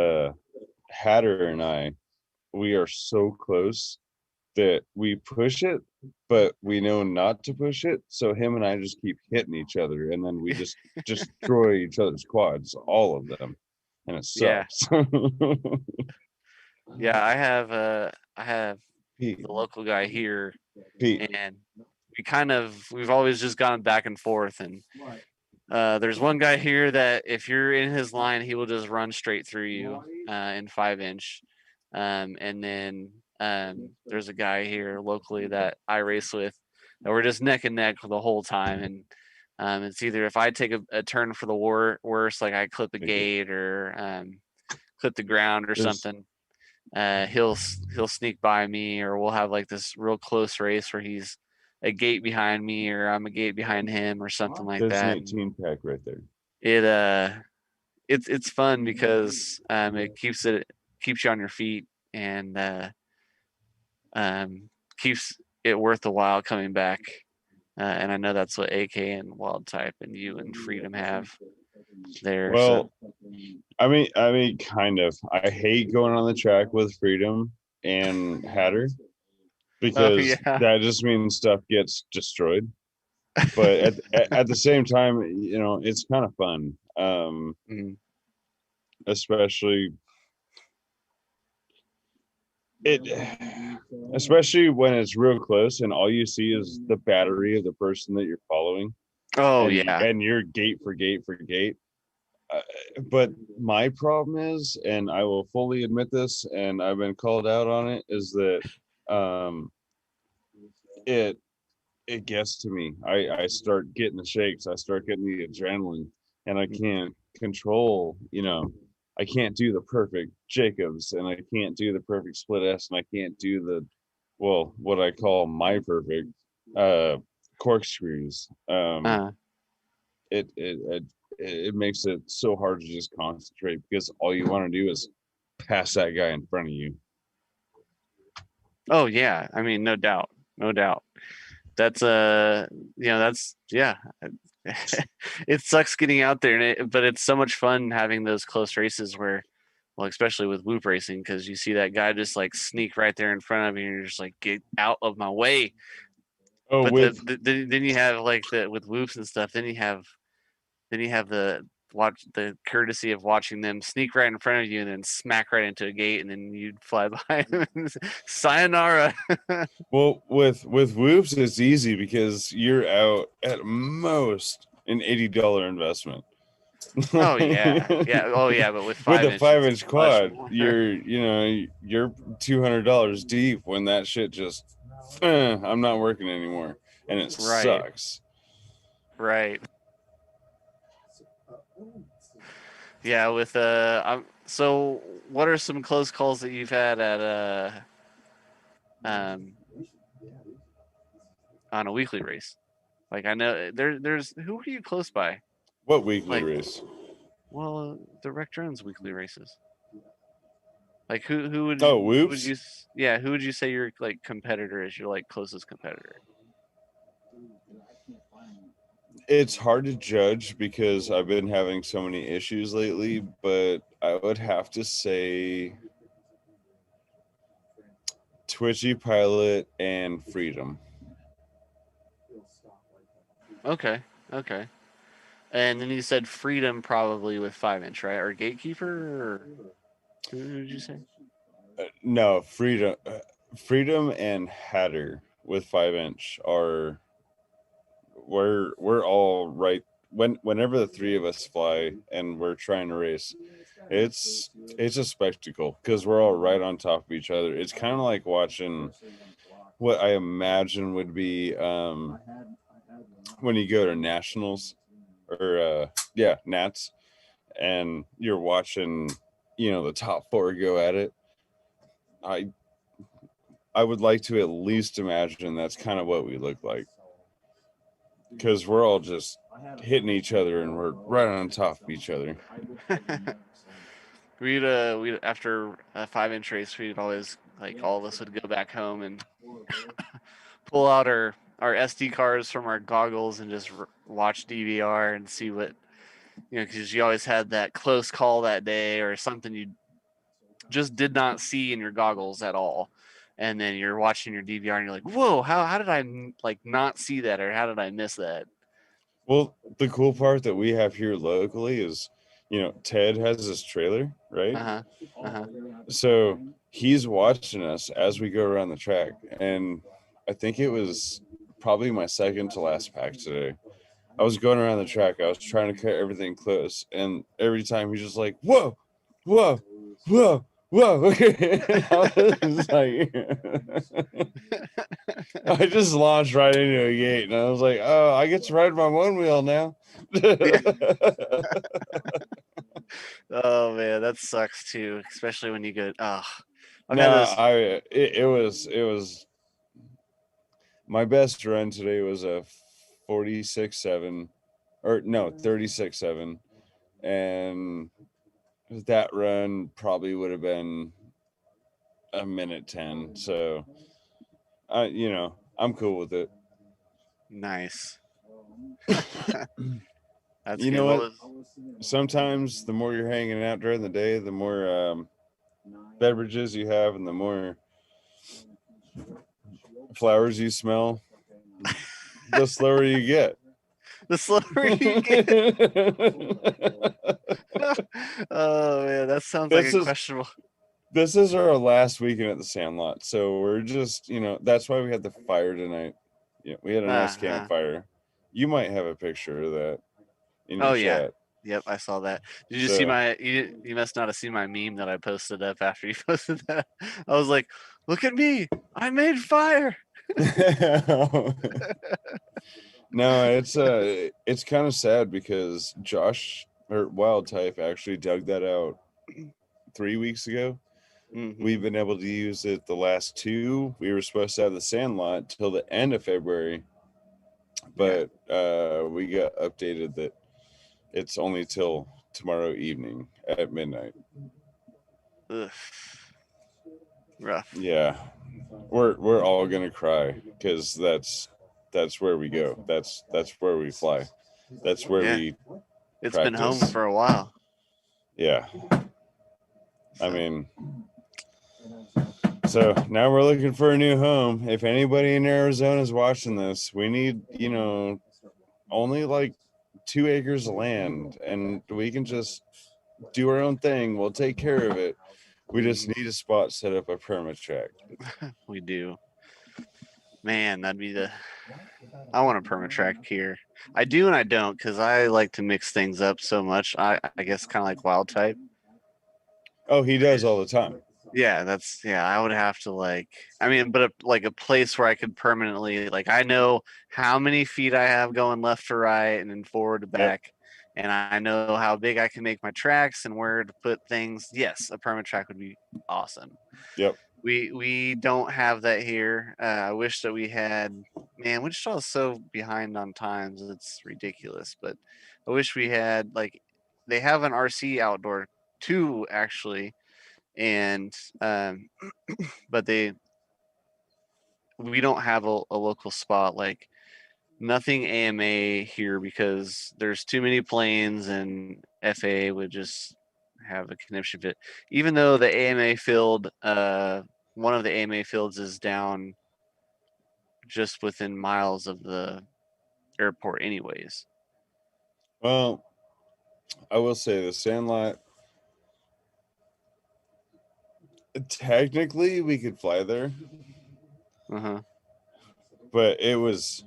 Hatter and I, we are so close that we push it, but we know not to push it. So him and I just keep hitting each other, and then we just destroy each other's quads, all of them, and it Yeah. sucks. Yeah, I have Pete, the local guy here, Pete, and we've always just gone back and forth, and there's one guy here that if you're in his line, he will just run straight through you in 5 inch. And then there's a guy here locally that I race with, that we're just neck and neck the whole time. And it's either if I take a turn for the worst, like I clip a gate or clip the ground or something, he'll sneak by me, or we'll have like this real close race where he's a gate behind me or I'm a gate behind him or something like there's an that. 18 pack right there. It's fun because it keeps you on your feet, and keeps it worth the while coming back. And I know that's what AK and Wild Type and you and Freedom have there. Well, So I mean, kind of. I hate going on the track with Freedom and Hatter because yeah. that just means stuff gets destroyed. But at the same time, you know, it's kind of fun, Mm. especially it, especially when it's real close and all you see is the battery of the person that you're following, Oh and yeah. you're gate for gate for gate. Uh, but my problem is, and I will fully admit this, and I've been called out on it, is that um, it it gets to me. I start getting the shakes. I start getting the adrenaline, and I can't control. You know, I can't do the perfect Jacobs, and I can't do the perfect split S, and I can't do the, well, what I call my perfect uh, corkscrews. Uh, It it it it makes it so hard to just concentrate because all you want to do is pass that guy in front of you. oh yeah. I mean, no doubt, no doubt. That's that's yeah. It sucks getting out there, but it's so much fun having those close races where, well, especially with whoop racing, because you see that guy just like sneak right there in front of you, and you're just like, get out of my way. Oh, But with then you have like the with whoops and stuff. Then you have the watch the courtesy of watching them sneak right in front of you and then smack right into a gate, and then you'd fly by them. Sayonara. well, with whoops, it's easy because you're out at most an $80 investment. Oh yeah, yeah. Oh yeah, but with With 5 inch, it's 5 inch much quad, more. you're $200 deep when that shit just I'm not working anymore, and it Right, sucks. right. Yeah, with so what are some close calls that you've had at um on a weekly race? Like I know there's who are you close by? What weekly Like, race? well, the Rec Drones weekly races. Like Oh, who would whoops. yeah, who would you say your like competitor is, your like closest competitor? It's hard to judge because I've been having so many issues lately, but I would have to say Twitchy Pilot and Freedom. Okay, okay. And then you said Freedom probably with 5 inch, right? Or Gatekeeper, or who did you say? No, Freedom and Hatter with 5 inch are we're all right whenever the three of us fly and we're trying to race. It's a spectacle because we're all right on top of each other. It's kind of like watching what I imagine would be when you go to nationals or yeah, Nats, and you're watching, the top four go at it. I I would like to at least imagine that's kind of what we look like because we're all just hitting each other and we're right on top of each other. We'd after a 5 inch race, we'd always like all of us would go back home and pull out our SD cards from our goggles and just watch DVR and see what because you always had that close call that day or something you just did not see in your goggles at all, and then you're watching your DVR and you're like, whoa, how did I like not see that, or how did I miss that? Well, the cool part that we have here locally is, Ted has his trailer, right? Uh-huh. Uh-huh. So he's watching us as we go around the track. And I think it was probably my second to last pack today. I was going around the track. I was trying to cut everything close. And every time he's just like, whoa, whoa, whoa, whoa. I was like, I just launched right into a gate. And I was like, oh, I get to ride my one wheel now. Oh man, that sucks too, especially when you go. I've had No, this. it was my best run today was a 46.7 or no 36.7, and that run probably would have been a minute 10. So I'm cool with it. Nice. That's You good. know What what? was? Sometimes the more you're hanging out during the day, the more beverages you have, and the more flowers you smell, the slower you get. The slower you get. Oh man, that sounds like a questionable. This is our last weekend at the Sandlot, so we're just, that's why we had the fire tonight. Yeah, we had a nice campfire. You might have a picture of that in your chat. Yep, I saw that. Did you see my? You must not have seen my meme that I posted up after you posted that. I was like, "Look at me! I made fire." No, it's kind of sad because Josh or Wild Type actually dug that out 3 weeks ago. Mm-hmm. We've been able to use it the last 2. We were supposed to have the Sandlot till the end of February, but we got updated that it's only till tomorrow evening at midnight. Ugh. Rough. Yeah, we're all gonna cry because that's where we go. That's where we fly. That's where we. It's been home for a while. Yeah. I mean, so now we're looking for a new home. If anybody in Arizona is watching this, we need, only like 2 acres of land, and we can just do our own thing. We'll take care of it. We just need a spot set up a permit track. We do. Man, that'd be I want a permit track here. I do and I don't because I like to mix things up so much. I guess kind of like Wild Type. Oh, he does all the time. Yeah, I would have to but a place where I could permanently, I know how many feet I have going left to right and then forward to back. Yep. And I know how big I can make my tracks and where to put things. Yes, a permit track would be awesome. Yep. We don't have that here. I wish that we had. Man, Wichita is so behind on times. It's ridiculous. But I wish we had they have an RC outdoor too, actually, and but we don't have a local spot nothing AMA here because there's too many planes and FAA would just have a conniption fit. Even though the AMA field, one of the AMA fields is down just within miles of the airport anyways. Well, I will say the Sandlot, technically we could fly there. Uh-huh. But it was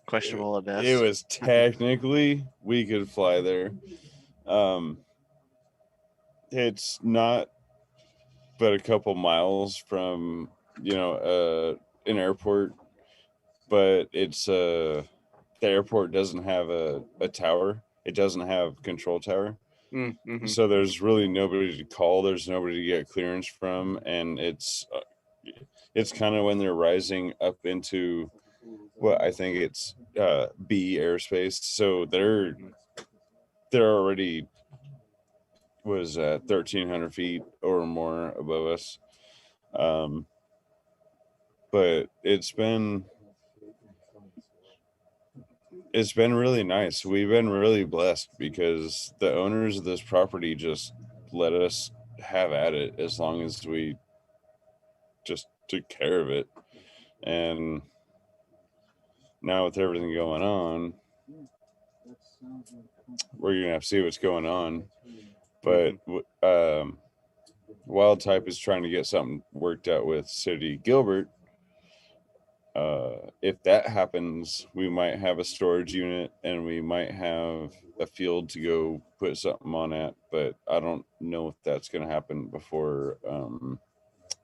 questionable at best. It was technically we could fly there. It's not but a couple miles from an airport, but it's the airport doesn't have a tower. It doesn't have control tower. Mm-hmm. So there's really nobody to call. There's nobody to get clearance from, and it's kind of when they're rising up into what I think it's B airspace. So they're already was 1,300 feet or more above us. But it's been really nice. We've been really blessed because the owners of this property just let us have at it as long as we just took care of it. And now with everything going on, we're gonna have to see what's going on. But Wild Type is trying to get something worked out with City Gilbert. If that happens, we might have a storage unit and we might have a field to go put something on at, but I don't know if that's going to happen before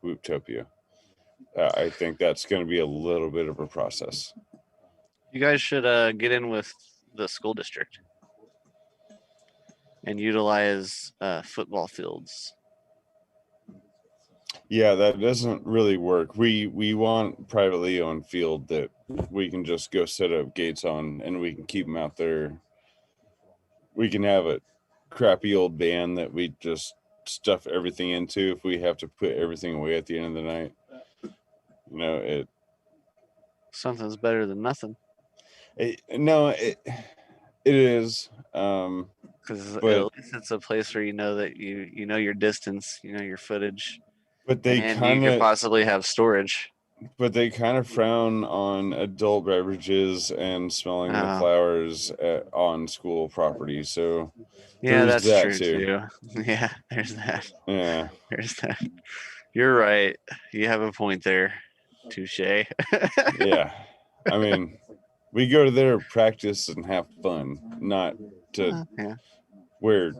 Wooptopia. I think that's going to be a little bit of a process. You guys should get in with the school district and utilize football fields. Yeah, that doesn't really work. We want privately owned field that we can just go set up gates on and we can keep them out there. We can have a crappy old van that we just stuff everything into if we have to put everything away at the end of the night. Something's better than nothing. It is. Because at least it's a place where you know that you know your distance, you know your footage. But they you could possibly have storage. but they kind of frown on adult beverages and smelling the Oh. flowers on school property. So Yeah, there's that's that true too. Yeah, there's that. Yeah. There's that. You're right. You have a point there. Touche. Yeah. I mean, we go to there to practice and have fun, not to Yeah. wear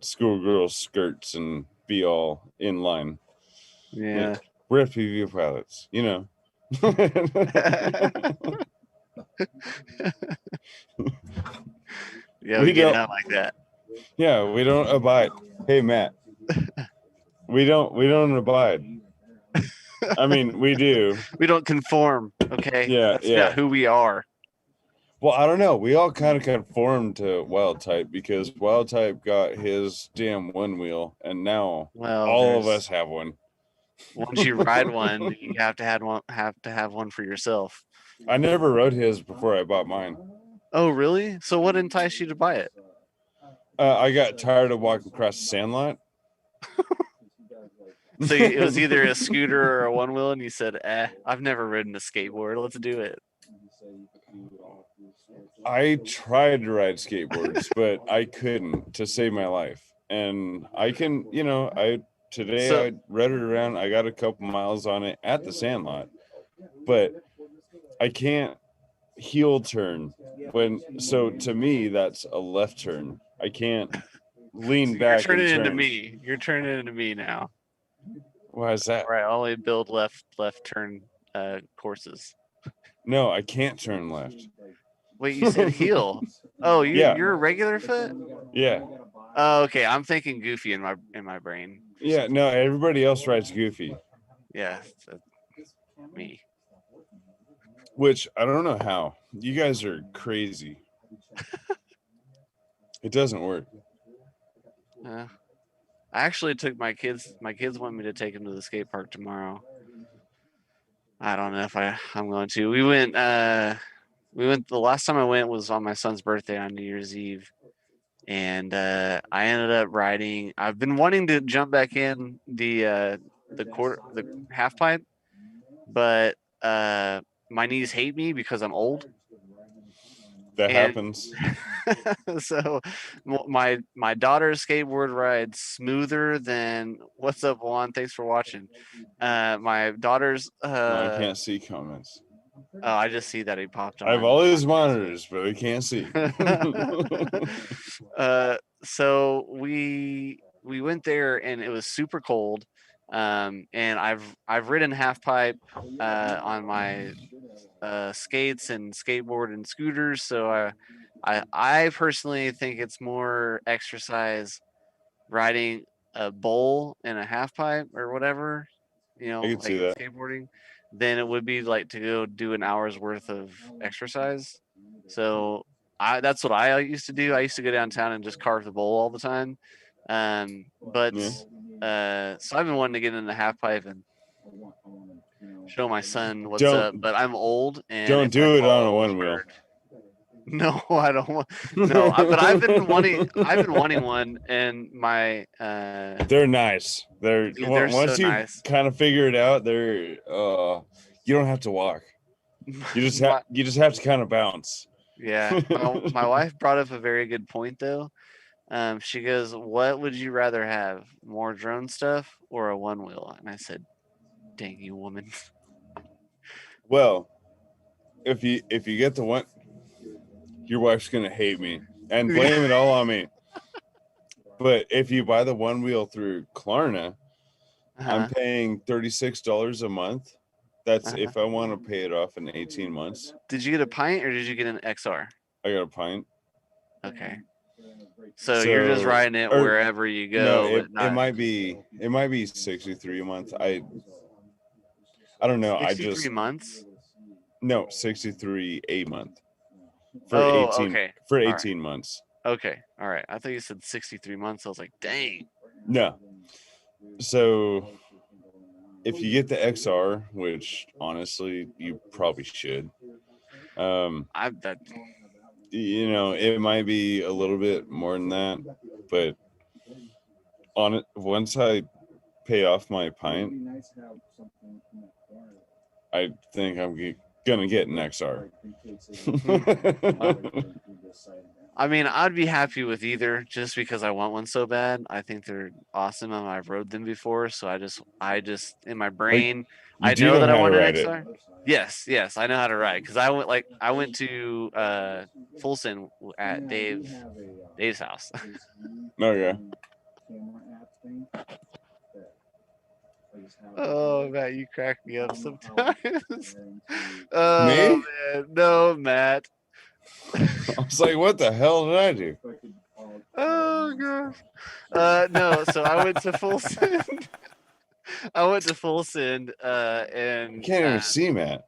schoolgirl skirts and be all in line. Yeah. We're FPV pilots, you know. Yeah, we get out like that. Yeah, we don't abide. Hey, Matt. We don't abide. I mean, we do. We don't conform. Okay. Yeah, That's yeah. not who we are. Well, I don't know. We all kind of conformed to Wild Type because Wild Type got his damn one wheel, and now all of us have one. Once you ride one, you have to have one for yourself. I never rode his before I bought mine. Oh, really? So what enticed you to buy it? I got tired of walking across the sandlot. So it was either a scooter or a one wheel, and you said, I've never ridden a skateboard. Let's do it. I tried to ride skateboards, but I couldn't to save my life. And I can, I read it around. I got a couple miles on it at the sandlot, but I can't heel turn so to me, that's a left turn. I can't lean back. You're turning into me. You're turning into me now. Why is that? Right. I only build left turn courses. No, I can't turn left. Wait, you said heel. Oh, you're a regular foot? Yeah. Oh, okay. I'm thinking goofy in my brain. Yeah, no, everybody else rides goofy. Yeah, me. Which I don't know how. You guys are crazy. It doesn't work. I actually took my kids. My kids want me to take them to the skate park tomorrow. I don't know if I'm going to. We went. The last time I went was on my son's birthday on New Year's Eve, and I ended up riding. I've been wanting to jump back in the half pipe, but my knees hate me because I'm old. That happens. So my daughter's skateboard rides smoother than what's up, Juan? Thanks for watching. My daughter's I can't see comments. Oh, I just see that he popped on. I have all his monitors, but I can't see. So we went there and it was super cold. And I've ridden half pipe on my skates and skateboard and scooters, so I personally think it's more exercise riding a bowl and a half pipe or whatever, I can see that. skateboarding, than it would be like to go do an hour's worth of exercise. So that's what I used to do. I used to go downtown and just carve the bowl all the time. So I've been wanting to get in the half pipe and show my son what's up, but I'm old and don't do it on a one wheel. No, I don't want. No, but I've been wanting one, and my. They're nice. They're once so you nice. kind of figure it out. They're you don't have to walk. You just have to kind of bounce. Yeah, my wife brought up a very good point though. She goes, "What would you rather have, more drone stuff or a one wheel?" And I said, "Dang you, woman." Well, if you get the one, your wife's gonna hate me and blame it all on me. But if you buy the one wheel through Klarna, I'm paying $36 a month. That's if I want to pay it off in 18 months. Did you get a pint or did you get an XR? I got a pint. Okay. So you're just riding it wherever you go. No, it might be 63 a month. I don't know. 63 months? No, 63 a month. For 18 months. Okay. All right. I thought you said 63 months. I was like, dang. No. So if you get the XR, which honestly you probably should, it might be a little bit more than that, but once I pay off my pint, I think I'm gonna get an XR. I mean, I'd be happy with either, just because I want one so bad. I think they're awesome, and I've rode them before. So I just in my brain, You I do know know that I how to want an ride it. XR. Yes, I know how to ride, because I went to Fulson at Dave's house. Okay. Oh Matt, you crack me up sometimes. Oh Me? man, no Matt. I was like, what the hell did I do? Oh gosh. No, so I went to Fulson. I went to Fulson, I and can't even see Matt.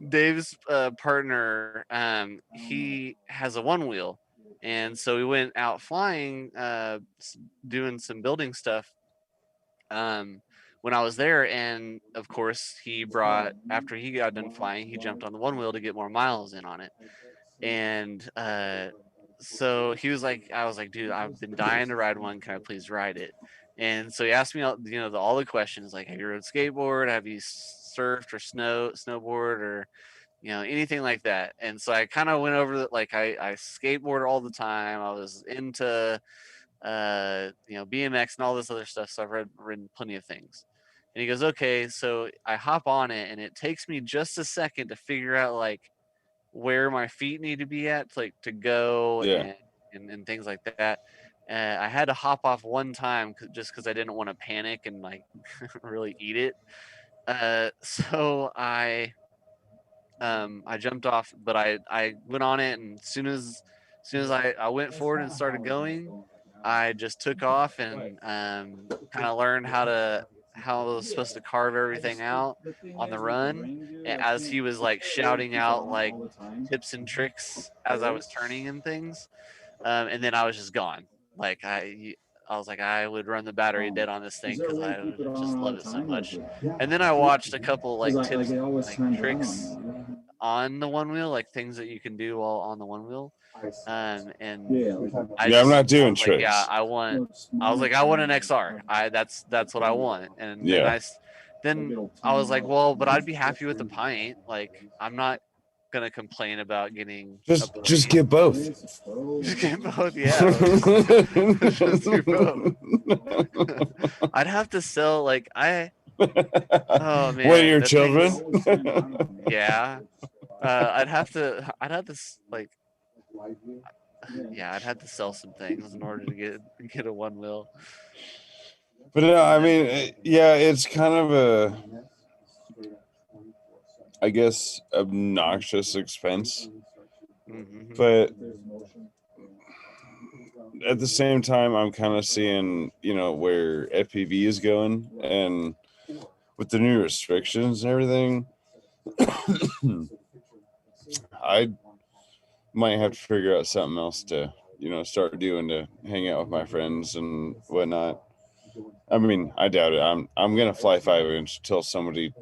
Dave's partner, he has a one wheel, and so we went out flying, doing some building stuff. When I was there, and of course he brought, after he got done flying, he jumped on the one wheel to get more miles in on it, and so he was like, I was like, dude, I've been dying to ride one. Can I please ride it? And so he asked me, all the questions, like, have you rode skateboard? Have you surfed or snowboard, or anything like that? And so I kind of went over that. Like, I skateboard all the time. I was into BMX and all this other stuff. So I've ridden plenty of things. And he goes, okay. So I hop on it, and it takes me just a second to figure out like where my feet need to be at, like to go, Yeah. and things like that. I had to hop off one time just because I didn't want to panic and like really eat it. So I jumped off, but I went on it, and as soon as I went forward and started going, I just took off, and kind of learned how I was supposed to carve everything out on the run, as he was like shouting out like tips and tricks as I was turning and things. And then I was just gone. Like I was like, I would run the battery dead on this thing because I would just love it so much. And then I watched a couple like tips, like tricks on the one wheel, like things that you can do while on the one wheel. And I'm not doing was like, yeah, tricks. I was like, I want an XR. That's what I want. And then Yeah. then I was like, well, but I'd be happy with the pint. Like, I'm not gonna complain about getting Just get both. just get both. Yeah, just do both. I'd have to sell like oh man, What are your the thing children? is, yeah. I'd have to like, yeah, I'd have to sell some things in order to get a one wheel. But I mean, yeah, it's kind of a, I guess, obnoxious expense. Mm-hmm. But at the same time, I'm kind of seeing, where FPV is going, and with the new restrictions and everything, I might have to figure out something else to, start doing to hang out with my friends and whatnot. I mean, I doubt it. I'm gonna fly 5-inch until somebody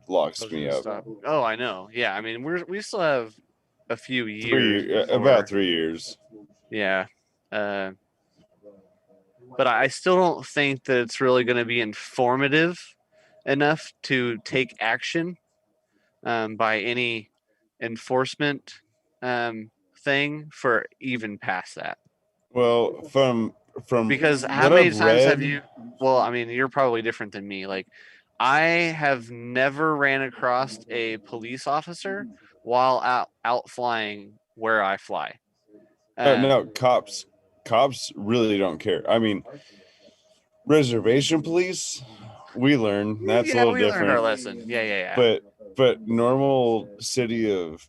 locks me up. Stop. Oh, I know. Yeah, I mean, we still have a few years. About 3 years. Yeah. But I still don't think that it's really going to be informative enough to take action by any enforcement thing for even past that. Well, from Because how what many I've times have read, you? Well, I mean, you're probably different than me. Like, I have never ran across a police officer while out flying where I fly. no, cops really don't care. I mean, reservation police, we learn that's a little we different. learned our lesson. Yeah. But normal city of,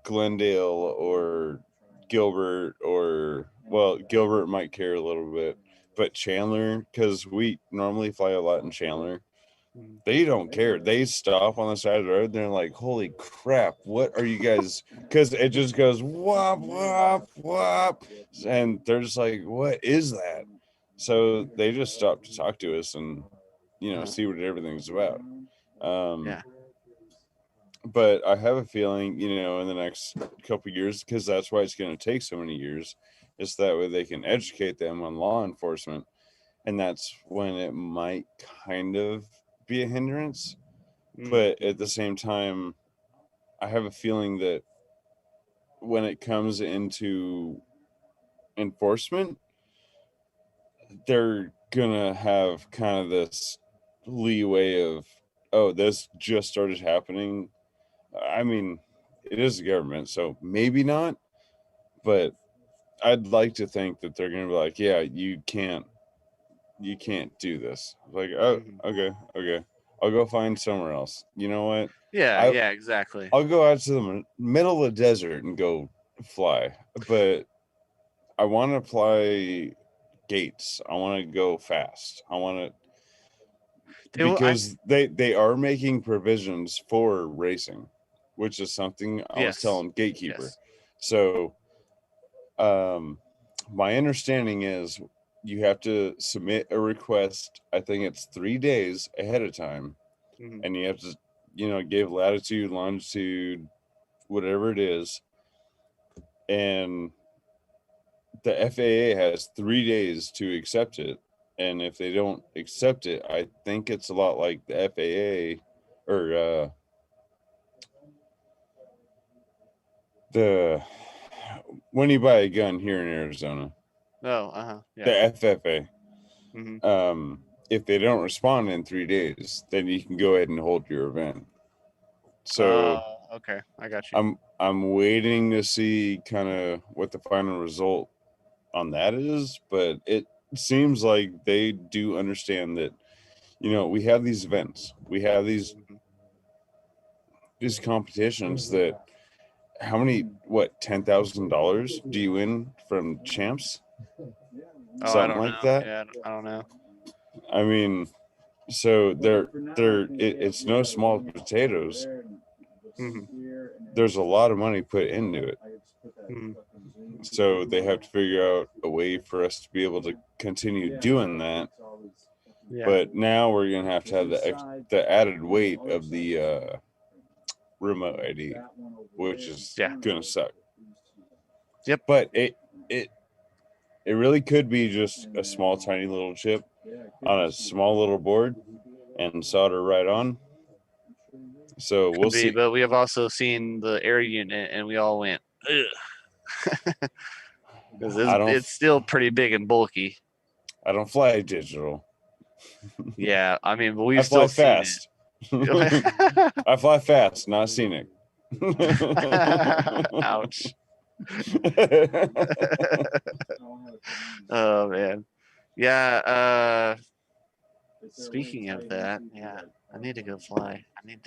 Glendale or Gilbert, or Gilbert might care a little bit, but Chandler, because we normally fly a lot in Chandler, they don't care. They stop on the side of the road and they're like, holy crap, what are you guys? Because it just goes whop, whop, whop. And they're just like, what is that? So they just stop to talk to us and, see what everything's about. Yeah. But I have a feeling, in the next couple of years, because that's why it's going to take so many years, is that way they can educate them on law enforcement. And that's when it might kind of be a hindrance. But at the same time, I have a feeling that when it comes into enforcement, they're gonna have kind of this leeway of, oh, this just started happening. I mean, it is the government, so maybe not, but I'd like to think that they're gonna be like, yeah, you can't do this. Like, oh, okay, I'll go find somewhere else. You know what? Yeah, yeah, exactly. I'll go out to the middle of the desert and go fly, but I want to fly gates. I want to go fast. I want to, because they are making provisions for racing, which is something I was telling Gatekeeper. Yes. So, my understanding is you have to submit a request. I think it's 3 days ahead of time, and you have to, give latitude, longitude, whatever it is, and the FAA has 3 days to accept it. And if they don't accept it, I think it's a lot like the FAA or the when you buy a gun here in Arizona. Oh, yeah. The FFA. If they don't respond in 3 days, then you can go ahead and hold your event. So okay, I got you. I'm waiting to see kind of what the final result on that is, but it seems like they do understand that, we have these events, we have these competitions that how many, $10,000 do you win from champs? Something like that. Yeah, I don't know. I mean, so it's no small potatoes. There's a lot of money put into it. So they have to figure out a way for us to be able to continue doing that. Yeah. But now we're gonna have to have the added weight of the remote ID, which is gonna suck. Yep. But it really could be just a small, tiny little chip on a small little board and solder right on. So we'll see. But we have also seen the air unit, and we all went, ugh. Because it's still pretty big and bulky. I don't fly digital. Yeah, I mean, but we've I fly still fast. I fly fast, not scenic. Ouch. Oh man. Yeah, speaking of that, yeah, I need to go fly. I need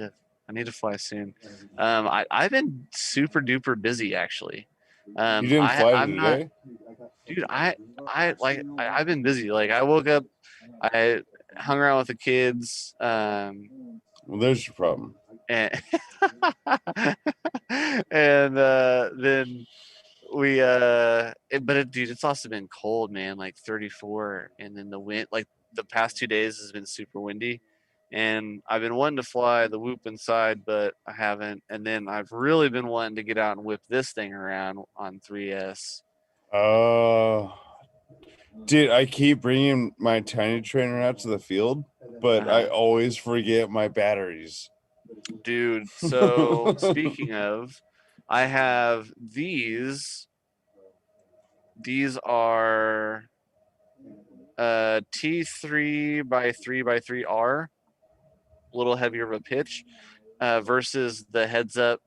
to fly soon. I've been super duper busy actually. You didn't fly I'm today? Dude, I've been busy. Like I woke up, I hung around with the kids. Well, there's your problem. And and then we dude, it's also been cold, man, like 34, and then the wind, like the past 2 days has been super windy, and I've been wanting to fly the Whoop inside, but I haven't. And then I've really been wanting to get out and whip this thing around on 3S. Dude, I keep bringing my tiny trainer out to the field, but I always forget my batteries. Dude, so speaking of, I have these. These are T3 by 3 by 3R, a little heavier of a pitch, versus the heads up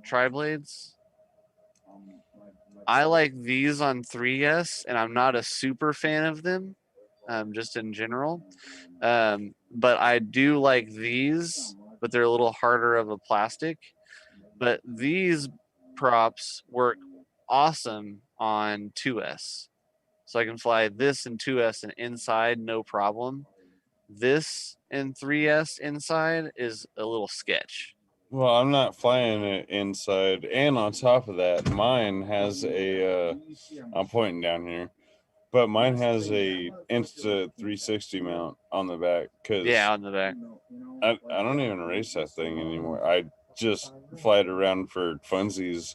tri-blades. I like these on 3S, and I'm not a super fan of them, just in general. But I do like these, but they're a little harder of a plastic. But these props work awesome on 2S. So I can fly this in 2S and inside, no problem. This in 3S inside is a little sketch. Well, I'm not flying it inside, and on top of that, mine has a. I'm pointing down here, but mine has a Insta 360 mount on the back. On the back. I don't even race that thing anymore. I just fly it around for funsies.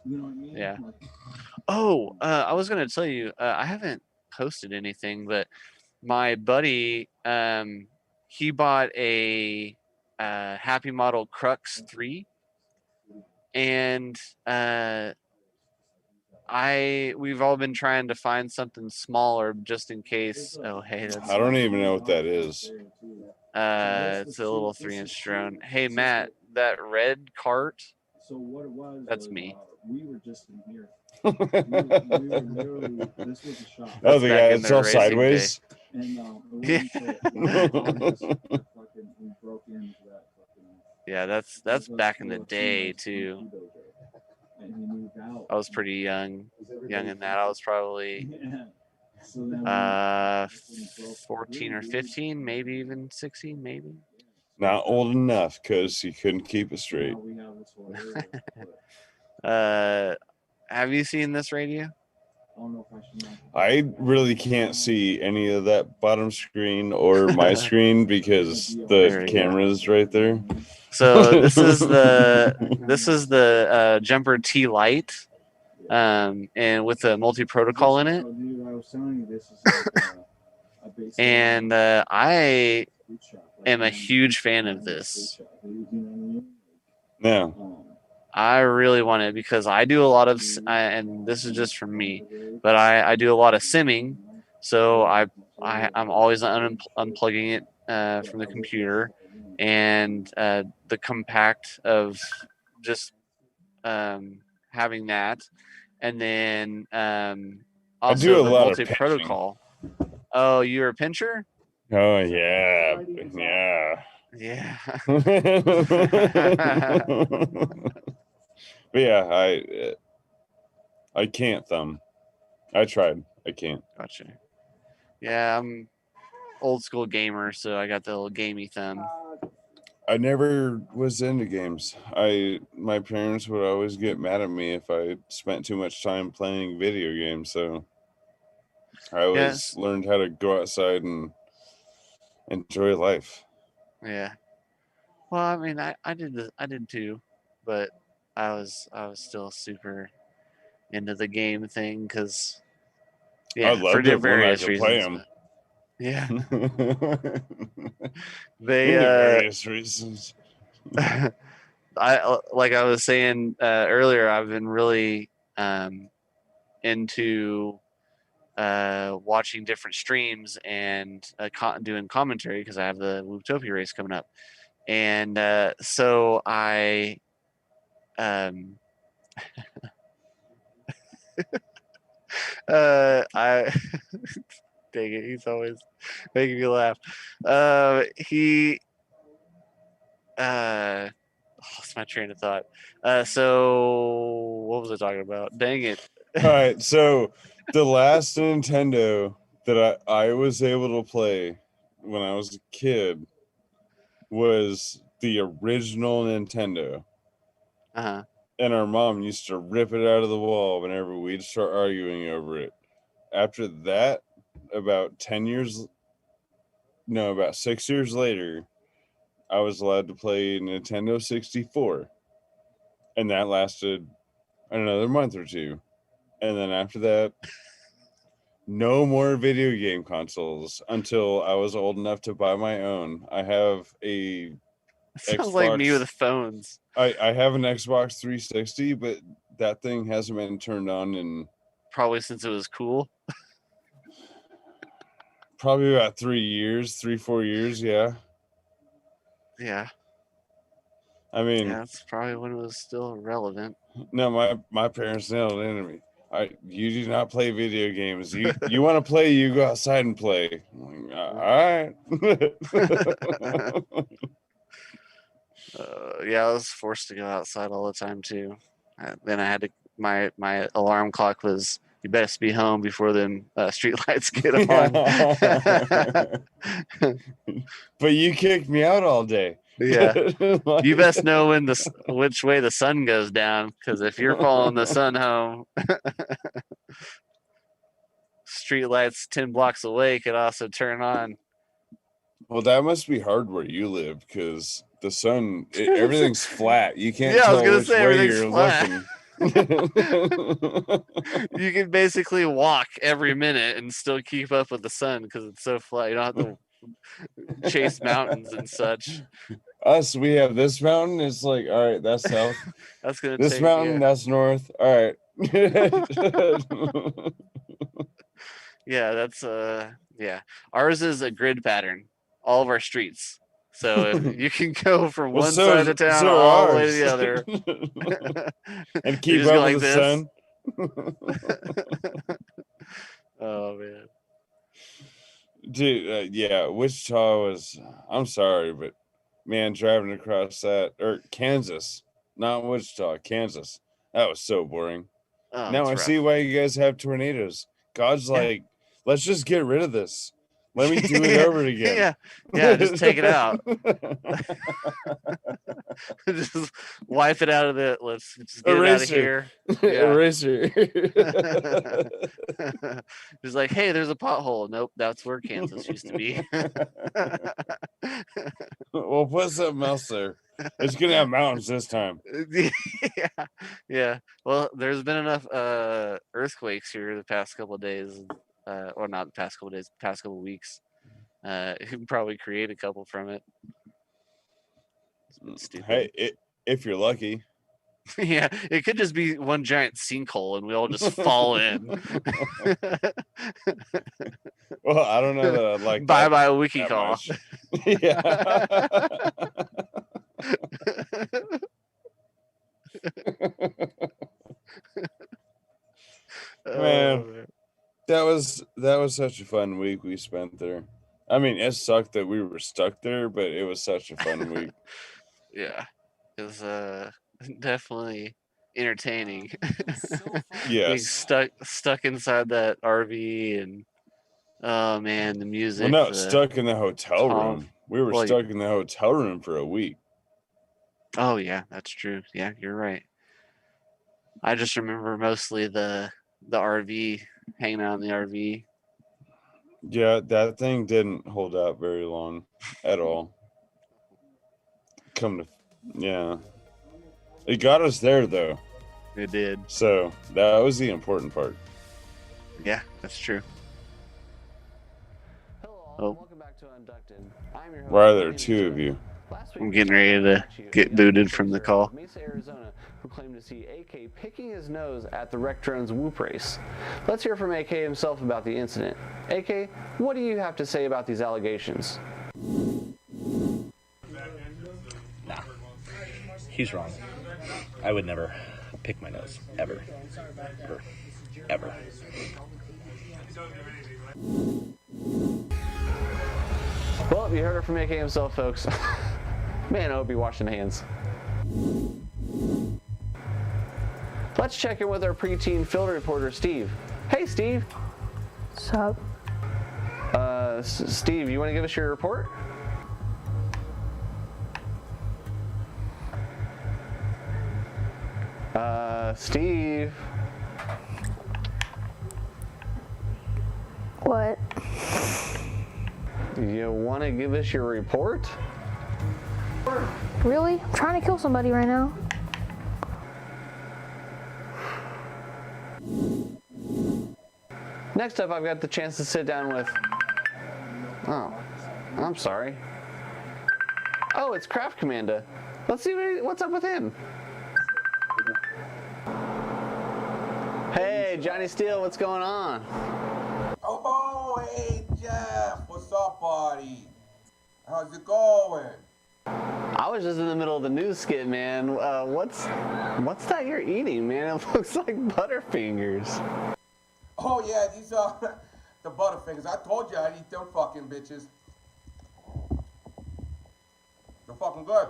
Yeah. Oh, I was gonna tell you, I haven't posted anything, but my buddy, he bought a Happy Model Crux 3, and we've all been trying to find something smaller just in case. Oh, hey, that's I don't even know what that is. it's a little 3-inch drone. Hey, Matt, that red cart. So what it was? That's me. We were just in here. We were literally. This was a shop. Oh, That's the back guy in that's their all racing sideways. And Yeah. we broke into that fucking. Yeah, that's back in the day too. And he moved out. I was pretty young in that. I was probably Yeah. So then 14 or 15, maybe even 16, maybe. Not old enough because he couldn't keep it straight. now we have this whole area, Have you seen this radio? I don't know if I should know. I really can't see any of that bottom screen or my screen because There the we go. camera's right there. So this is the Jumper T Lite, and with a multi-protocol in it. Oh, dude, I was telling you this is like a base And I am a huge fan of this. No. I really want it because I do a lot of, and this is just from me, but I do a lot of simming, so I'm always unplugging it from the computer, and the compact of just having that, and then also do a the lot of multi-protocol. Oh, you're a pincher? Oh yeah, yeah. But yeah, I can't thumb. I tried. I can't. Gotcha. Yeah, I'm old school gamer, so I got the little gamey thumb. I never was into games. My parents would always get mad at me if I spent too much time playing video games. So I always learned how to go outside and enjoy life. Yeah. Well, I mean, I did too, but I was still super into the game thing because I loved it when I could reasons, play them. Yeah. Various reasons. Like I was saying earlier, I've been really into watching different streams and doing commentary because I have the Wooptopia race coming up, and so I I dang it, he's always making me laugh. He lost my train of thought. So what was I talking about? Dang it. All right, so the last Nintendo that I was able to play when I was a kid was the original Nintendo. Uh-huh. And our mom used to rip it out of the wall whenever we'd start arguing over it. After that, about 6 years later, I was allowed to play Nintendo 64. And that lasted another month or two. And then after that, no more video game consoles until I was old enough to buy my own. I have a Sounds like me with phones. I have an Xbox 360, but that thing hasn't been turned on in probably since it was cool. Probably about 4 years, yeah. Yeah. I mean, yeah, that's probably when it was still relevant. No, my parents nailed it into me. You do not play video games. You want to play, you go outside and play. I'm like, all right. Yeah, I was forced to go outside all the time too. Then I had to. My alarm clock was, you best be home before them street lights get on. But you kicked me out all day. Yeah, you best know which way the sun goes down, because if you're following the sun home, street lights 10 blocks away could also turn on. Well, that must be hard where you live, because the sun, everything's flat. You can't I tell was gonna which say, way everything's you're flat. looking. You can basically walk every minute and still keep up with the sun because it's so flat. You don't have to chase mountains and such. us, we have this mountain. It's like, all right, that's south. That's gonna This take mountain, that's north. All right. Yeah, that's yeah. Ours is a grid pattern. All of our streets. So if you can go from Well, one side of town all the way to the other. And You keep just up go with like the this. sun. Oh man. Dude, yeah, Wichita was, I'm sorry, but man, driving across that, or Kansas, not Wichita, Kansas, that was so boring. Oh, Now it's I rough. see why you guys have tornadoes. God's Yeah. like, let's just get rid of this. Let me do it over again. Yeah, just take it out. Just wipe it out of it. Let's just get Eraser. it out of here. Yeah. Eraser. It's like, hey, there's a pothole. Nope, that's where Kansas used to be. We'll put something else there. It's gonna have mountains this time. Yeah, yeah. Well, there's been enough earthquakes here the past couple of days, or not the past couple of days, past couple of weeks. You can probably create a couple from it. It's been stupid. Hey, if you're lucky. Yeah, it could just be one giant sinkhole and we all just fall in. Well, I don't know that I'd like bye that. Bye WikiCall. Yeah. Man, that was such a fun week we spent there. I mean, it sucked that we were stuck there, but it was such a fun week. Yeah, it was definitely entertaining. Yes. Being stuck inside that RV and oh man, the music. Well, no, stuck in the hotel room. We were stuck in the hotel room for a week. Oh yeah, that's true. Yeah, you're right. I just remember mostly the RV, hanging out in the RV. Yeah, that thing didn't hold out very long at all. Yeah. It got us there though. It did. So that was the important part. Yeah, that's true. Hello, welcome back to Unducted. I'm your host. Why are there two of you? I'm getting ready to get booted from the call. Mesa, Arizona, who claimed to see AK picking his nose at the Wreck Drones whoop race. Let's hear from AK himself about the incident. AK, what do you have to say about these allegations? Nah, he's wrong. I would never pick my nose, ever. Ever. Well, you heard it from AK himself, folks. Man, I hope you washed your hands. Let's check in with our preteen field reporter, Steve. Hey, Steve. What's up? Steve, you want to give us your report? Steve. What? You want to give us your report? Really? I'm trying to kill somebody right now. Next up, I've got the chance to sit down with... Oh, I'm sorry. Oh, it's Craft Commander. Let's see what's up with him. Hey, Johnny Steele, what's going on? Oh, hey, Jeff. What's up, buddy? How's it going? I was just in the middle of the news skit, man. What's that you're eating, man? It looks like Butterfingers. Oh, yeah, these are the Butterfingers. I told you I'd eat them fucking bitches. They're fucking good.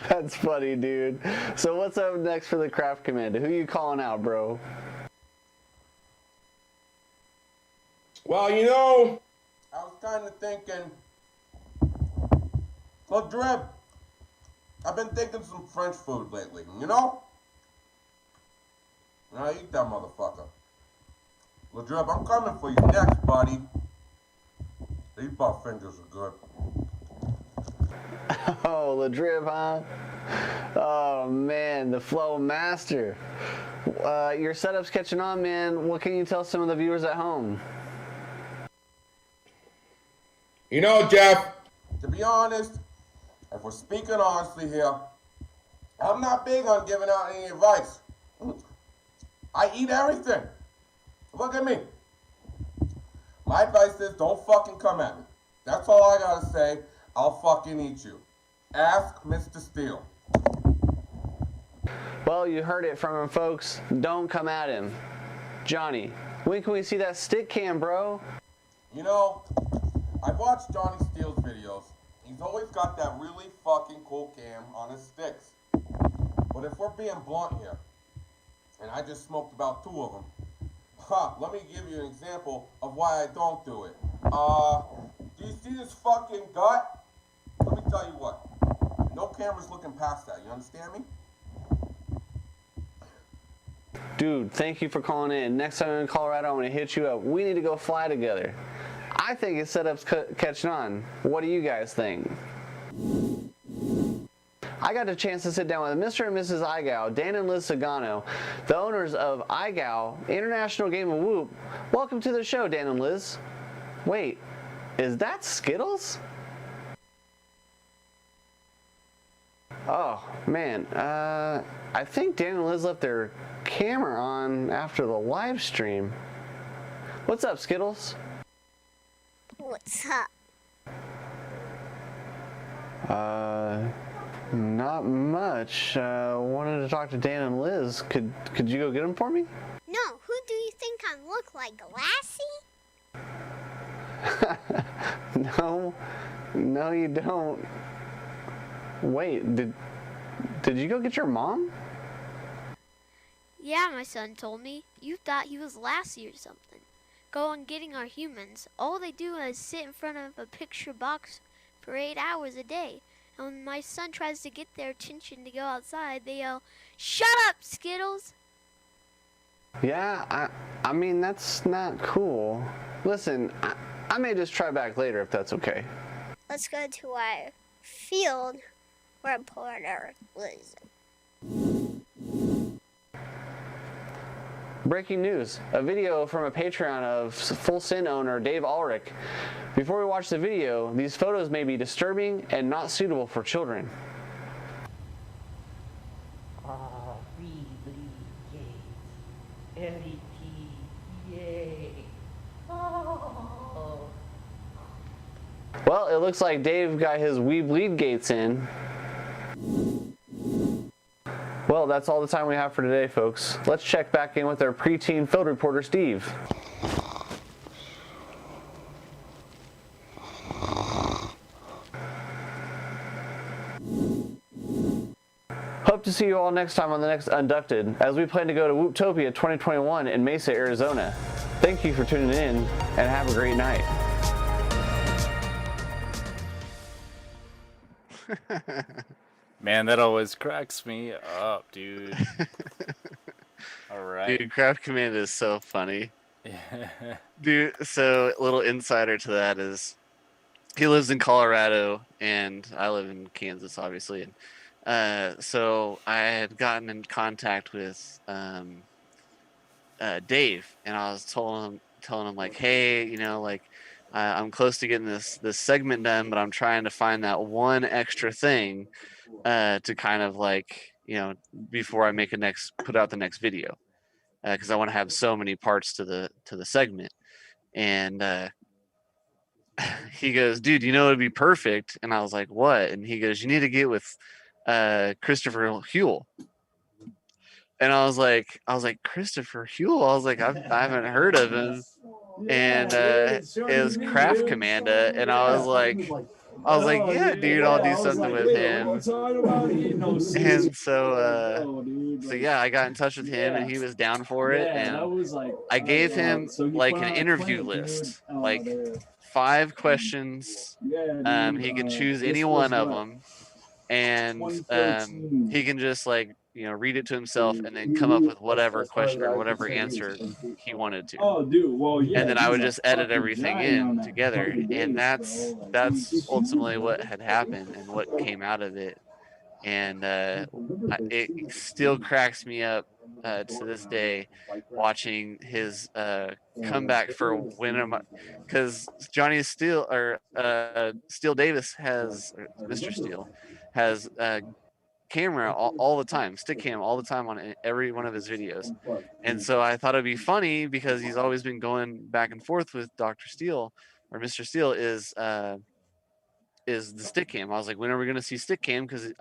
That's funny, dude. So what's up next for the Craft Commander? Who you calling out, bro? Well, you know, I was kind of thinking, look, Drib, I've been thinking some French food lately, you know? And I eat that motherfucker. Look, Drib, I'm coming for you next, buddy. These Butterfingers are good. Oh, Ladrib, huh? Oh, man, the Flow Master. Your setup's catching on, man. What can you tell some of the viewers at home? You know, Jeff, To be honest, if we're speaking honestly here, I'm not big on giving out any advice. I eat everything. Look at me. My advice is don't fucking come at me. That's all I gotta say. I'll fucking eat you. Ask Mr. Steele. Well, you heard it from him, folks. Don't come at him. Johnny, when can we see that stick cam, bro? You know, I've watched Johnny Steele's videos. He's always got that really fucking cool cam on his sticks. But if we're being blunt here, and I just smoked about 2 of them, let me give you an example of why I don't do it. Do you see this fucking gut? Let me tell you what. No camera's looking past that, you understand me? Dude, thank you for calling in. Next time I'm in Colorado, I'm going to hit you up. We need to go fly together. I think his setup's catching on. What do you guys think? I got a chance to sit down with Mr. and Mrs. Igao, Dan and Liz Sagano, the owners of Igao International Game of Whoop. Welcome to the show, Dan and Liz. Wait, is that Skittles? Oh, man. I think Dan and Liz left their camera on after the live stream. What's up, Skittles? What's up? Not much. Wanted to talk to Dan and Liz. Could you go get them for me? No, who do you think I look like, Lassie? No, you don't. Wait, did you go get your mom? Yeah, my son told me. You thought he was Lassie or something. Go on getting our humans. All they do is sit in front of a picture box for 8 hours a day. And when my son tries to get their attention to go outside, they yell, "Shut up, Skittles!" Yeah, I mean, that's not cool. Listen, I may just try back later if that's okay. Let's go to our field reporter, Liz. Breaking news, a video from a Patreon of Full Sin owner Dave Ulrich. Before we watch the video, these photos may be disturbing and not suitable for children. Well, it looks like Dave got his We Bleed gates in. Well, that's all the time we have for today, folks. Let's check back in with our preteen field reporter, Steve. Hope to see you all next time on the next Unducted, as we plan to go to Whooptopia 2021 in Mesa, Arizona. Thank you for tuning in, and have a great night. Man, that always cracks me up, dude. All right. Dude, Craft Command is so funny. Dude, so little insider to that is he lives in Colorado and I live in Kansas, obviously. And so I had gotten in contact with Dave, and I was telling him like, hey, you know, like I'm close to getting this segment done, but I'm trying to find that one extra thing to kind of like, you know, before I make put out the next video, because I want to have so many parts to the segment. And he goes, dude, you know, it'd be perfect. And I was like, what? And he goes, you need to get with Christopher Huell. And I was like, Christopher Huell? I was like, I haven't heard of him. And it was Craft Commanda, and I was like, yeah, dude, I'll do something with him. And so yeah, I got in touch with him, and he was down for it. And I gave him like an interview list, like 5 questions. He can choose any one of them, and he can just like, you know, read it to himself and then come up with whatever question or whatever answer he wanted to. Oh, dude, well, yeah. And then I would just edit everything in together, and that's ultimately what had happened and what came out of it. And it still cracks me up to this day watching his comeback for when am I, because Johnny Steele or Steele Davis has or Mr. Steele has camera all the time, stick cam all the time on every one of his videos. And so I thought it'd be funny because he's always been going back and forth with Dr. Steele or Mr. Steele is the stick cam. I was like, when are we gonna see stick cam? Because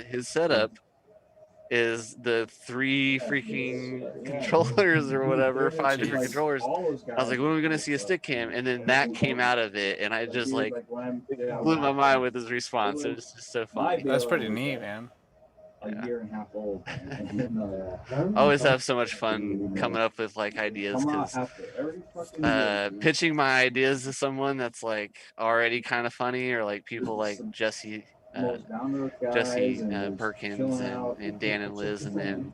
his setup is the 3 freaking controllers or whatever, 5 different controllers. I was like, when are we gonna see a stick cam? And then that came out of it, and I just like blew my mind with his response. It was just so funny. That's pretty neat, man. A year and a half old. I always have so much fun coming up with like ideas because pitching my ideas to someone that's like already kind of funny, or like people like Jesse Perkins and Dan and Liz, and then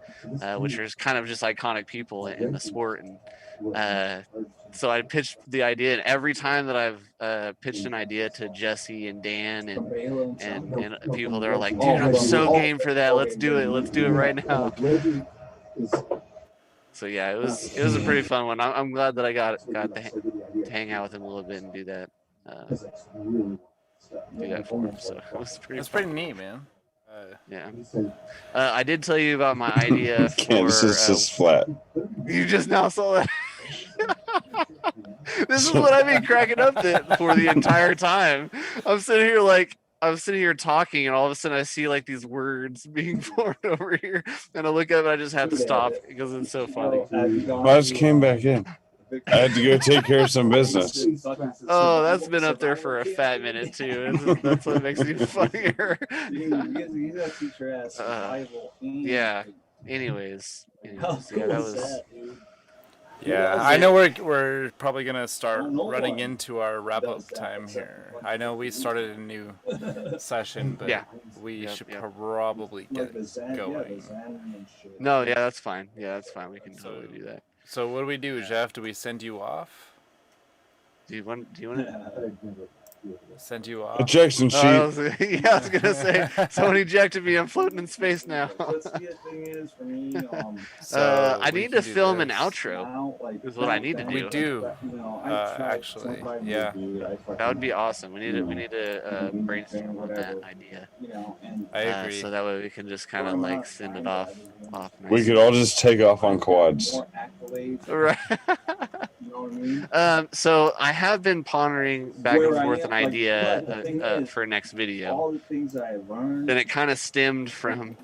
which are kind of just iconic people in the sport. And so I pitched the idea, and every time that I've pitched an idea to Jesse and Dan and people, they're like, dude, I'm so game for that. Let's do it right now. So yeah, it was a pretty fun one. I'm glad that I got to hang out with him a little bit and do that for him. So it was pretty. That's pretty neat, man. Yeah. I did tell you about my idea for. Kansas is flat. You just now saw that. This is what I've been cracking up for the entire time. I'm sitting here talking, and all of a sudden I see like these words being formed over here, and I look up and I just have to stop because it's so funny. Well, I just came back in. I had to go take care of some business. Oh, that's been up there for a fat minute too. That's what makes it funnier. Yeah. Anyways, yeah, that was. Yeah, I know we're probably gonna start running into our wrap up time here. I know we started a new session, but we should probably get going. No, yeah, that's fine. Yeah, that's fine. We can totally do that. So what do we do, Jeff? Do we send you off? Do you want to send you off? Ejection sheet. I was gonna say someone ejected me. I'm floating in space now. I need to film an outro. Is what I need to do. We do. Actually, yeah. That would be awesome. We need to brainstorm on that idea. I agree. So that way we can just kind of like send it off. We could all just take off on quads. Right. So I have been pondering back and forth an idea for next video. Then it kind of stemmed from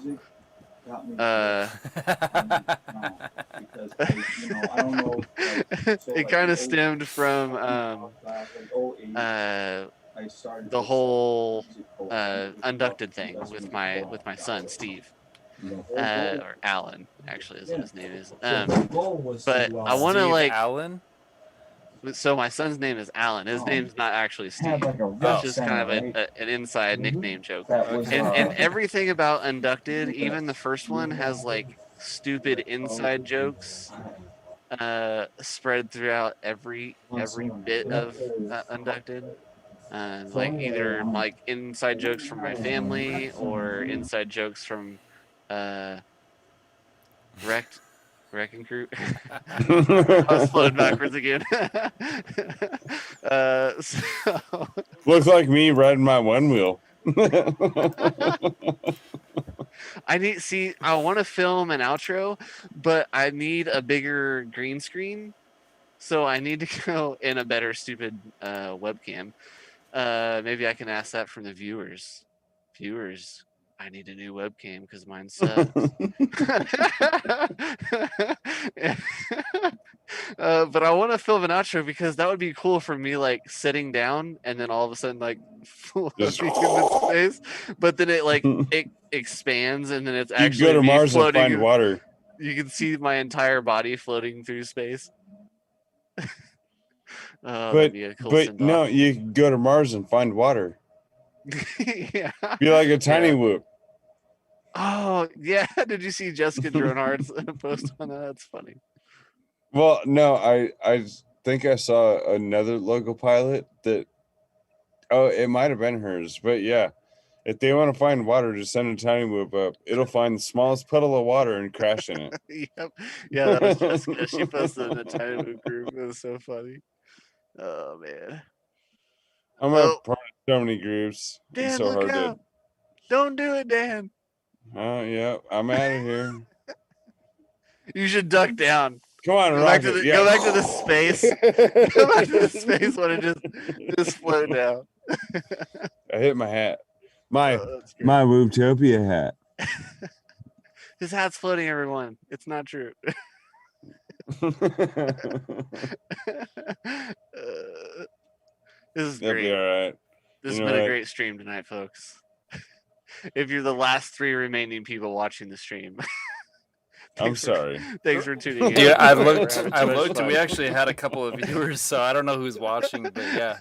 it kind of stemmed from the whole unducted thing with my son Steve. Or Alan, actually, is what his name is. But I want to like Alan. So my son's name is Alan. His name's not actually Steve. It's just kind of an inside nickname joke. And everything about Unducted, even the first one, has like stupid inside jokes spread throughout every bit of Unducted. Like either like inside jokes from my family or inside jokes from Wrecking Crew. I was floating backwards again. So looks like me riding my one wheel. I want to film an outro, but I need a bigger green screen. So I need to go in a better stupid webcam. Maybe I can ask that from the viewers. Viewers, I need a new webcam because mine sucks. But I want to film an outro because that would be cool for me, like sitting down and then all of a sudden like floating in space. But then it expands and then it's actually you go to Mars floating. And find water. You can see my entire body floating through space. But no, you can go to Mars and find water. Yeah. Be like a tiny whoop. Oh yeah, did you see Jessica Dronhardt's post on that? That's funny. Well, no, I think I saw another local pilot that. Oh, it might have been hers, but yeah, If they want to find water, just send a tiny whoop up. It'll find the smallest puddle of water and crash in it. Yep. Yeah, that was Jessica. She posted in the Tiny Boot group. It was so funny. Oh man. I'm a part of so many groups. It's Dan, so look hard out! Don't do it, Dan. Oh yeah, I'm out of here. You should duck down. Come on, Go back to rocket. the Yeah. go back to the space. Go back to the space when it just float down. I hit my hat. My that's great. my Wooptopia hat. His hat's floating, everyone. It's not true. This is That'll great. be all right. This You has know been a what? great stream tonight, folks. If you're the last 3 remaining people watching the stream. I'm sorry. Thanks for tuning in. Dude, I've We're looked. having too I've much looked, and we fun. actually had a couple of viewers, so I don't know who's watching, but yeah,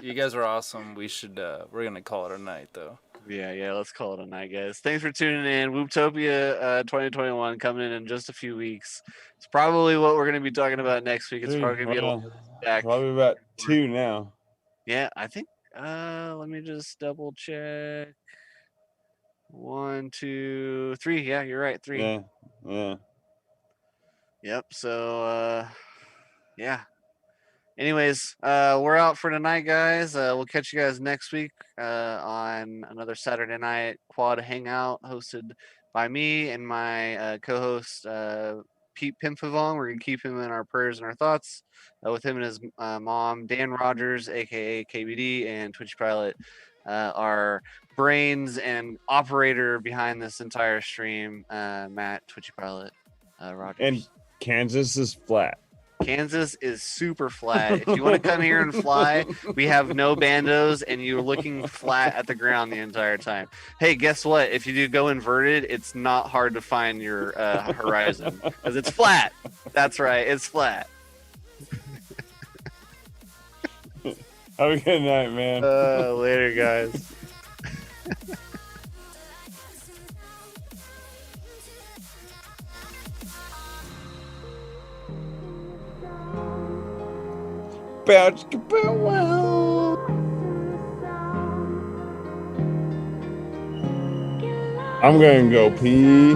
you guys are awesome. We should. We're gonna call it a night, though. Yeah, let's call it a night, guys. Thanks for tuning in. Wooptopia 2021 coming in just a few weeks. It's probably what we're going to be talking about next week. It's probably going to be a little back. Probably about 2 now. Yeah, I think. Let me just double check. 1, 2, 3. Yeah, you're right. 3. Yeah. Yep. So, yeah. Anyways, we're out for tonight, guys. We'll catch you guys next week on another Saturday night quad hangout hosted by me and my co-host Pete Pimpavon. We're gonna keep him in our prayers and our thoughts with him and his mom, Dan Rogers, aka KBD, and Twitch Pilot, our brains and operator behind this entire stream, Matt Twitchy Pilot Rogers. And Kansas is flat. Kansas is super flat. If you want to come here and fly, we have no bandos, and you're looking flat at the ground the entire time. Hey, guess what? If you do go inverted, it's not hard to find your horizon because it's flat. That's right, it's flat. Have a good night, man. Later, guys. I'm gonna go pee.